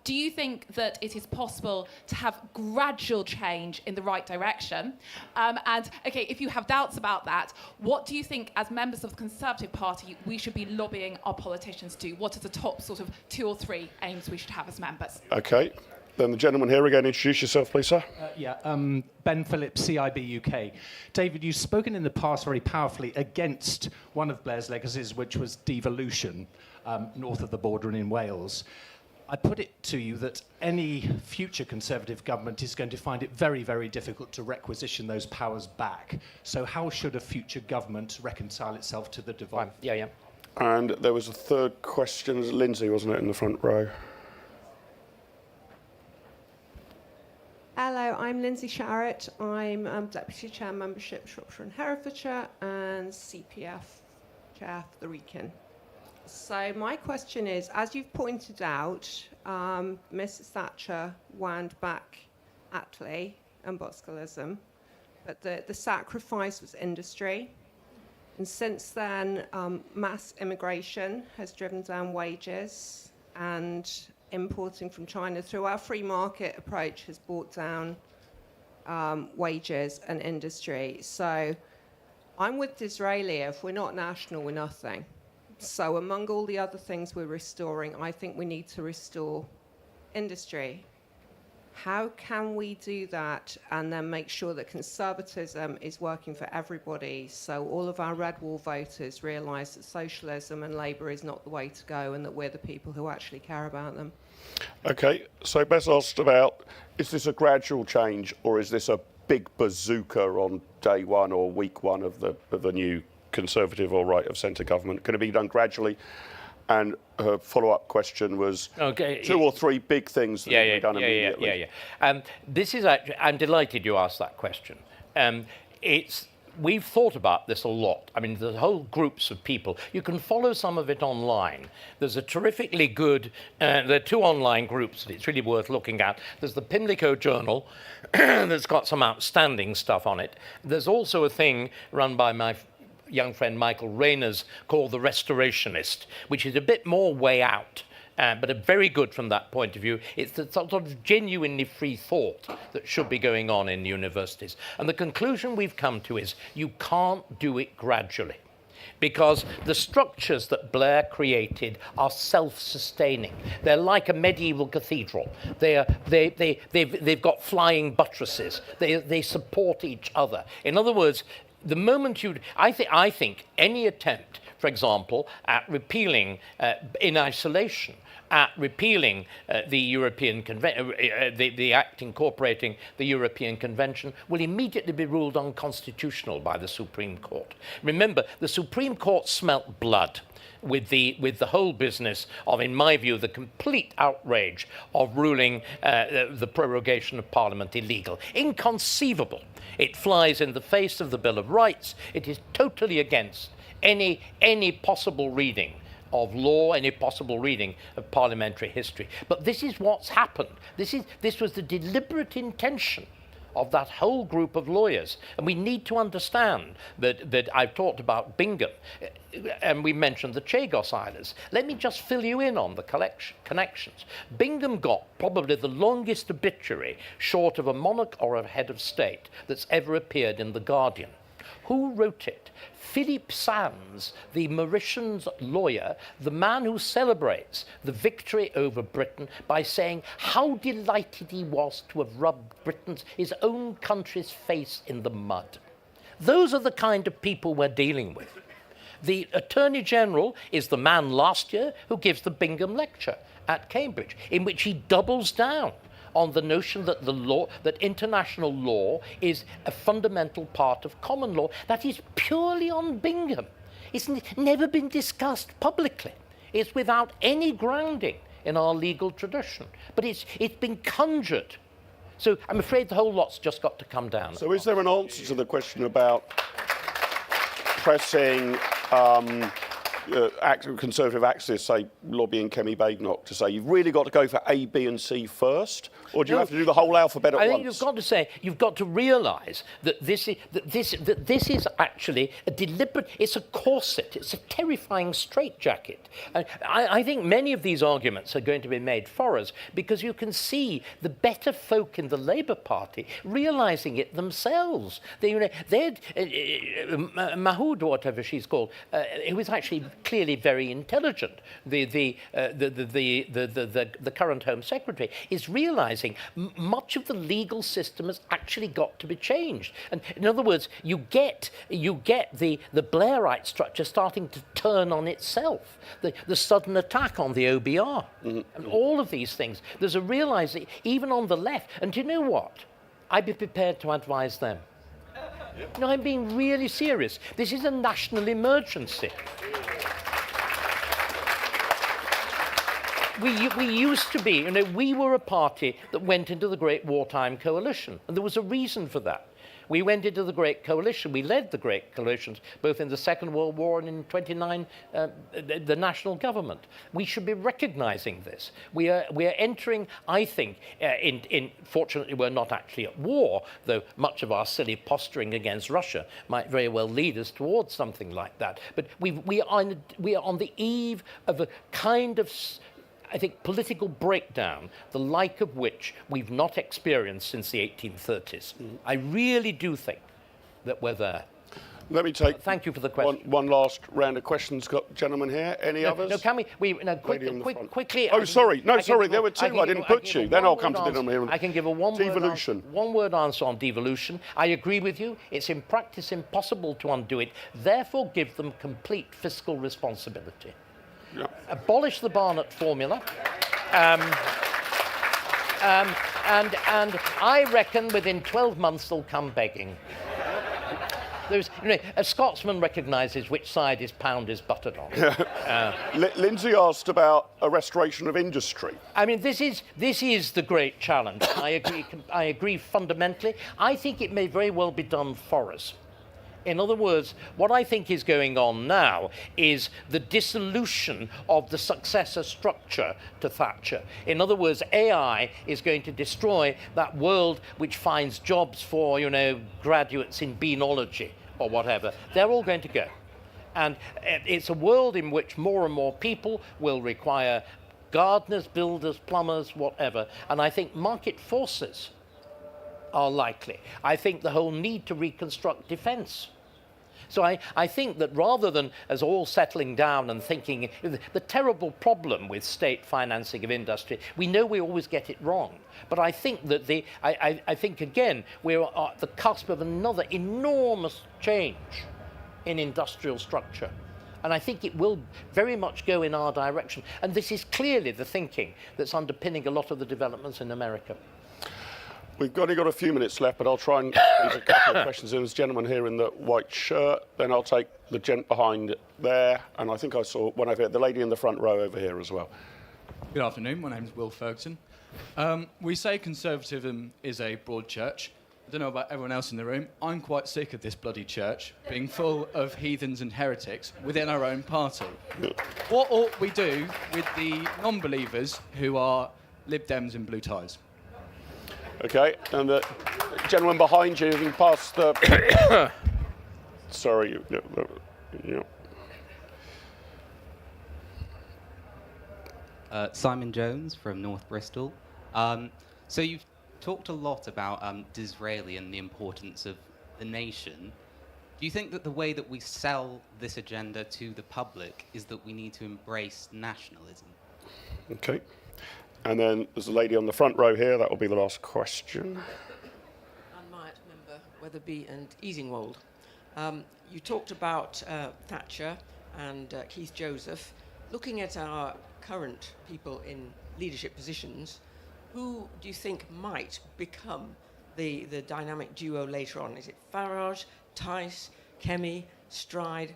Do you think that it is possible to have gradual change in the right direction? And, okay, if you have doubts about that, what do you think, as members of the Conservative Party, we should be lobbying our politicians to do? What are the top sort of 2 or 3 aims we should have as members? Okay. Then the gentleman here again, introduce yourself, please, sir. Ben Phillips, CIB UK. David, you've spoken in the past very powerfully against one of Blair's legacies, which was devolution north of the border and in Wales. I put it to you that any future Conservative government is going to find it very, very difficult to requisition those powers back. So how should a future government reconcile itself to the divide? Right. Yeah, yeah. And there was a third question, Lindsay, wasn't it, in the front row? Hello, I'm Lindsay Sharrett. I'm Deputy Chair Membership Shropshire and Herefordshire and CPF Chair for the Wrekin. So my question is, as you've pointed out, Mrs Thatcher wound back Attlee and Boscalism, but the sacrifice was industry. And since then, mass immigration has driven down wages, and importing from China through our free market approach has brought down wages and industry. So I'm with Disraeli. If we're not national, we're nothing. So among all the other things we're restoring, I think we need to restore industry. How can we do that and then make sure that conservatism is working for everybody, so all of our red wall voters realise that socialism and Labour is not the way to go and that we're the people who actually care about them? Okay, so Bess asked about, is this a gradual change or is this a big bazooka on day one or week one of the new Conservative or right of centre government? Can it be done gradually? And her follow-up question was two or three big things that can be done immediately. This is actually, I'm delighted you asked that question. We've thought about this a lot. I mean, there's whole groups of people. You can follow some of it online. There's a terrifically good, there are two online groups that it's really worth looking at. There's the Pimlico Journal that's got some outstanding stuff on it. There's also a thing run by my young friend Michael Rayner's called The Restorationist, which is a bit more way out, but very good from that point of view. It's the sort of genuinely free thought that should be going on in universities. And the conclusion we've come to is you can't do it gradually, because the structures that Blair created are self-sustaining. They're like a medieval cathedral. They've got flying buttresses. They support each other. In other words, the moment I think any attempt, for example, at repealing in isolation, at repealing the European Convention, the Act incorporating the European Convention, will immediately be ruled unconstitutional by the Supreme Court. Remember, the Supreme Court smelt blood with the whole business of, in my view, the complete outrage of ruling the prorogation of Parliament illegal. Inconceivable. It flies in the face of the Bill of Rights. It is totally against any possible reading of law, any possible reading of parliamentary history. But this is what's happened. This was the deliberate intention of that whole group of lawyers. And we need to understand that I've talked about Bingham, and we mentioned the Chagos Islands. Let me just fill you in on the connections. Bingham got probably the longest obituary, short of a monarch or a head of state, that's ever appeared in The Guardian. Who wrote it? Philip Sands, the Mauritians lawyer, the man who celebrates the victory over Britain by saying how delighted he was to have rubbed his own country's face in the mud. Those are the kind of people we're dealing with. The Attorney General is the man last year who gives the Bingham lecture at Cambridge, in which he doubles down on the notion that that international law is a fundamental part of common law. That is purely on Bingham. It's never been discussed publicly. It's without any grounding in our legal tradition. But it's been conjured. So I'm afraid the whole lot's just got to come down. So is there an answer to the question about pressing Conservative activists, say, lobbying Kemi Badenoch to say you've really got to go for A, B and C first? Or do you have to do the whole alphabet at once? I think you've got to realise that this is actually a deliberate, it's a corset, it's a terrifying straitjacket. I think many of these arguments are going to be made for us because you can see the better folk in the Labour Party realising it themselves. Mahood, or whatever she's called, who was actually clearly very intelligent, the current Home Secretary, is realising much of the legal system has actually got to be changed. And in other words, you get the Blairite structure starting to turn on itself, the sudden attack on the OBR, and all of these things. There's a realising, even on the left, and do you know what? I'd be prepared to advise them. No, I'm being really serious. This is a national emergency. We used to be, we were a party that went into the Great Wartime Coalition, and there was a reason for that. We went into the Great Coalition. We led the Great Coalitions, both in the Second World War and in 29, the national government. We should be recognising this. We are entering, I think, fortunately we're not actually at war, though much of our silly posturing against Russia might very well lead us towards something like that. But we are on the eve of a kind of, I think, political breakdown, the like of which we've not experienced since the 1830s. I really do think that we're there. Let me take. Thank you for the question. One last round of questions, gentlemen here. Any others? No, can we? Quickly. Oh, sorry. No, sorry. There were two. I didn't put you. Then I'll come to them here. I can give a one-word answer on devolution. I agree with you. It's in practice impossible to undo it. Therefore, give them complete fiscal responsibility. Yeah. Abolish the Barnett formula, and I reckon within 12 months they'll come begging. A Scotsman recognises which side his pound is buttered on. Lindsay asked about a restoration of industry. I mean, this is the great challenge. I agree fundamentally. I think it may very well be done for us. In other words, what I think is going on now is the dissolution of the successor structure to Thatcher. In other words, AI is going to destroy that world which finds jobs for, graduates in beanology or whatever. They're all going to go. And it's a world in which more and more people will require gardeners, builders, plumbers, whatever. And I think market forces are likely. I think the whole need to reconstruct defence. So I think that rather than as all settling down and thinking, the terrible problem with state financing of industry, we know we always get it wrong. But I think that I think again, we're at the cusp of another enormous change in industrial structure. And I think it will very much go in our direction. And this is clearly the thinking that's underpinning a lot of the developments in America. We've only got a few minutes left, but I'll try and squeeze a couple of questions in. There's a gentleman here in the white shirt. Then I'll take the gent behind there. And I think I saw one over here, the lady in the front row over here as well. Good afternoon. My name's Will Ferguson. We say conservatism is a broad church. I don't know about everyone else in the room. I'm quite sick of this bloody church being full of heathens and heretics within our own party. What ought we do with the non-believers who are Lib Dems in blue ties? Okay, and the gentleman behind you, you can pass the... Sorry. Yeah. Simon Jones from North Bristol. So you've talked a lot about Disraeli and the importance of the nation. Do you think that the way that we sell this agenda to the public is that we need to embrace nationalism? Okay. And then there's a lady on the front row here. That will be the last question. Anne Myatt, member Wetherby and Easingwold. You talked about Thatcher and Keith Joseph. Looking at our current people in leadership positions, who do you think might become the dynamic duo later on? Is it Farage, Tice, Kemi, Stride?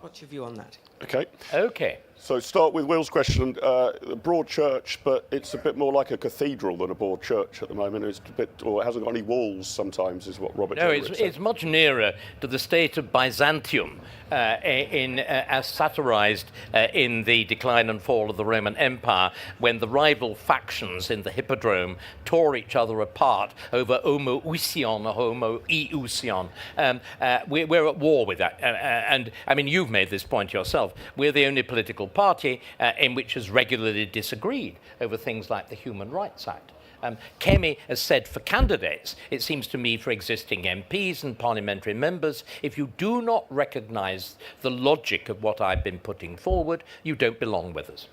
What's your view on that? Okay. So start with Will's question. The broad church, but it's a bit more like a cathedral than a broad church at the moment. It's a bit, or it hasn't got any walls sometimes, is what Robert. No, it's much nearer to the state of Byzantium, as satirized in the Decline and Fall of the Roman Empire, when the rival factions in the Hippodrome tore each other apart over homoousion or homoiousion. We're at war with that, and I mean you've made this point yourself. We're the only political party in which has regularly disagreed over things like the Human Rights Act. Kemi has said for candidates, it seems to me for existing MPs and parliamentary members, if you do not recognise the logic of what I've been putting forward, you don't belong with us.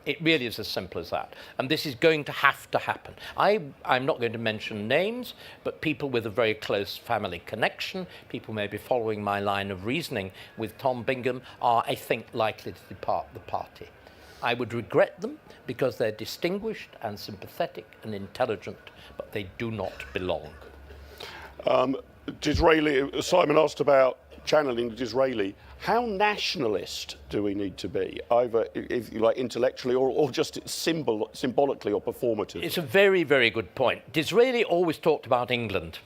It really is as simple as that. And this is going to have to happen. I'm not going to mention names, but people with a very close family connection, people maybe following my line of reasoning with Tom Bingham, are, I think, likely to depart the party. I would regret them because they're distinguished and sympathetic and intelligent, but they do not belong. Disraeli, Simon asked about channeling Disraeli. How nationalist do we need to be, either, if you like, intellectually or just symbolically or performatively? It's a very, very good point. Disraeli always talked about England.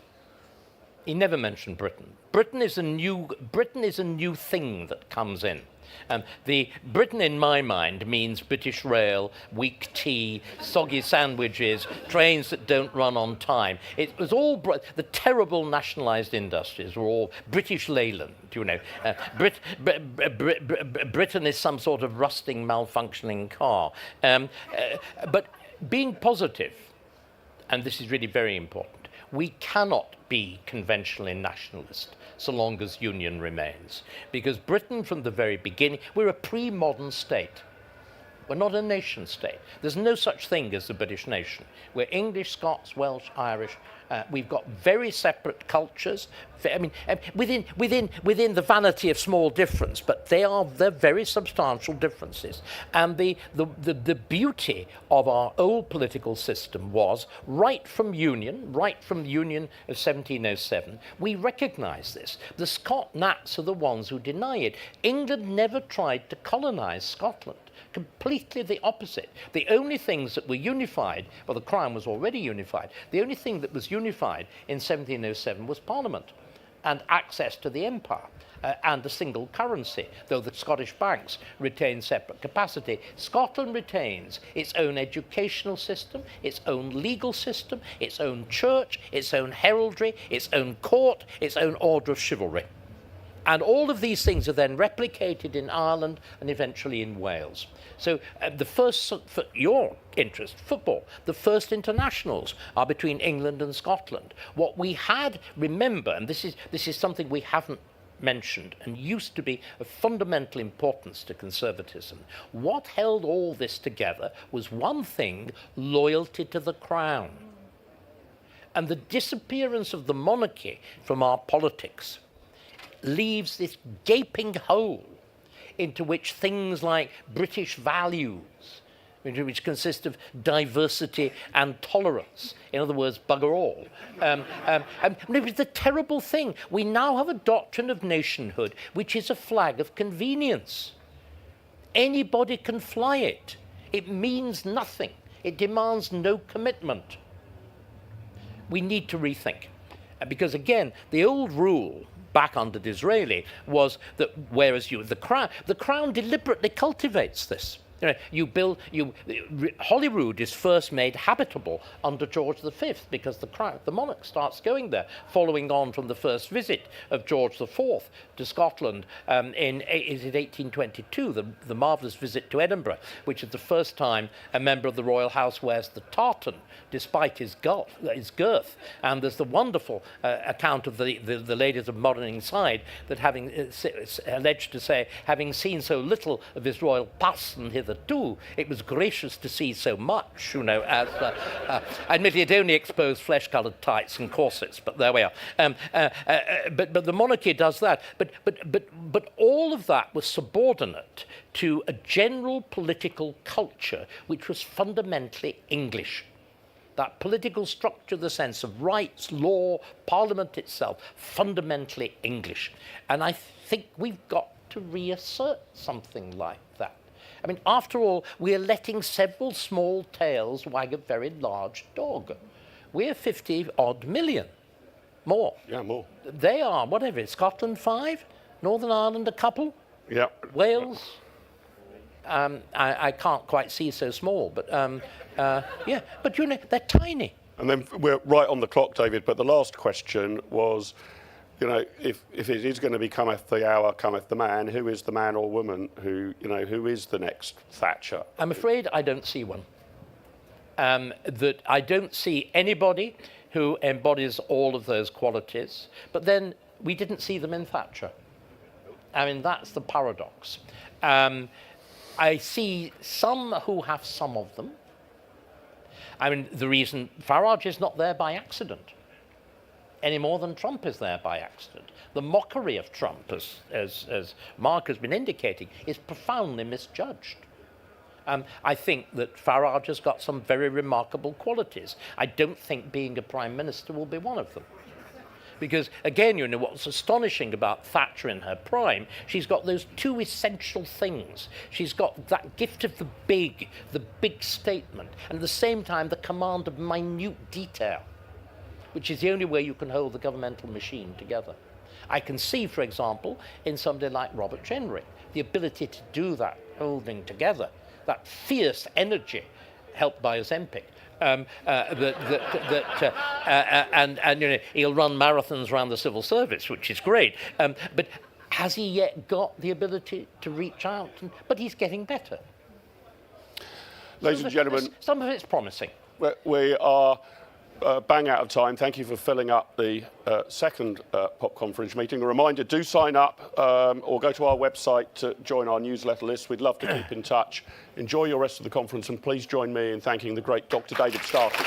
He never mentioned Britain. Britain is a new thing that comes in. The Britain, in my mind, means British Rail, weak tea, soggy sandwiches, trains that don't run on time. It was all the terrible nationalised industries were all British Leyland, you know. Britain is some sort of rusting, malfunctioning car. But being positive, and this is really very important, we cannot be conventionally nationalist so long as union remains. Because Britain, from the very beginning, we're a pre-modern state. We're not a nation state. There's no such thing as the British nation. We're English, Scots, Welsh, Irish. We've got very separate cultures. I mean, within the vanity of small difference, but they're very substantial differences. And the beauty of our old political system was right from the Union of 1707, we recognise this. The Scot Nats are the ones who deny it. England never tried to colonise Scotland. Completely the opposite. The only things that were unified, well, the Crown was already unified, the only thing that was unified in 1707 was Parliament and access to the empire and a single currency, though the Scottish banks retain separate capacity. Scotland retains its own educational system, its own legal system, its own church, its own heraldry, its own court, its own order of chivalry. And all of these things are then replicated in Ireland and eventually in Wales. So the first, for your interest, football, the first internationals are between England and Scotland. What we had, remember, and this is something we haven't mentioned and used to be of fundamental importance to conservatism, what held all this together was one thing: loyalty to the Crown. And the disappearance of the monarchy from our politics leaves this gaping hole into which things like British values, which consist of diversity and tolerance, in other words, bugger all. And it was the terrible thing. We now have a doctrine of nationhood which is a flag of convenience. Anybody can fly it. It means nothing. It demands no commitment. We need to rethink. Because again, the old rule back under Disraeli was that whereas the Crown deliberately cultivates this. Holyrood is first made habitable under George V because the monarch starts going there, following on from the first visit of George IV to Scotland in 1822, the marvellous visit to Edinburgh, which is the first time a member of the royal house wears the tartan, despite his girth. And there's the wonderful account of the ladies of Morning Side that having alleged to say, having seen so little of his royal person hitherto, it was gracious to see so much, as admittedly it only exposed flesh-coloured tights and corsets, but there we are. But the monarchy does that. But all of that was subordinate to a general political culture which was fundamentally English. That political structure, the sense of rights, law, Parliament itself, fundamentally English. And I think we've got to reassert something like that. I mean, after all, we are letting several small tails wag a very large dog. We're 50-odd million. More. Yeah, more. They are, whatever, Scotland 5, Northern Ireland a couple, yeah. Wales. I can't quite see so small, but yeah, but they're tiny. And then we're right on the clock, David, but the last question was, if it is going to be cometh the hour, cometh the man, who is the man or woman who is the next Thatcher? I'm afraid I don't see one. that I don't see anybody who embodies all of those qualities, but then we didn't see them in Thatcher. I mean, that's the paradox. I see some who have some of them. I mean, the reason Farage is not there by accident, any more than Trump is there by accident. The mockery of Trump, as Mark has been indicating, is profoundly misjudged. I think that Farage has got some very remarkable qualities. I don't think being a prime minister will be one of them. Because, again, you know, what's astonishing about Thatcher in her prime, she's got those two essential things. She's got that gift of the big statement, and at the same time, the command of minute detail, which is the only way you can hold the governmental machine together. I can see, for example, in somebody like Robert Jenrick, the ability to do that, holding together, that fierce energy, helped by Ozempic. And you know, he'll run marathons around the civil service, which is great. But has he yet got the ability to reach out? But he's getting better. Ladies and gentlemen, some of it's promising. We are bang out of time. Thank you for filling up the second Pop Conference meeting. A reminder, do sign up or go to our website to join our newsletter list. We'd love to keep in touch. Enjoy your rest of the conference, and please join me in thanking the great Dr. David Starkey.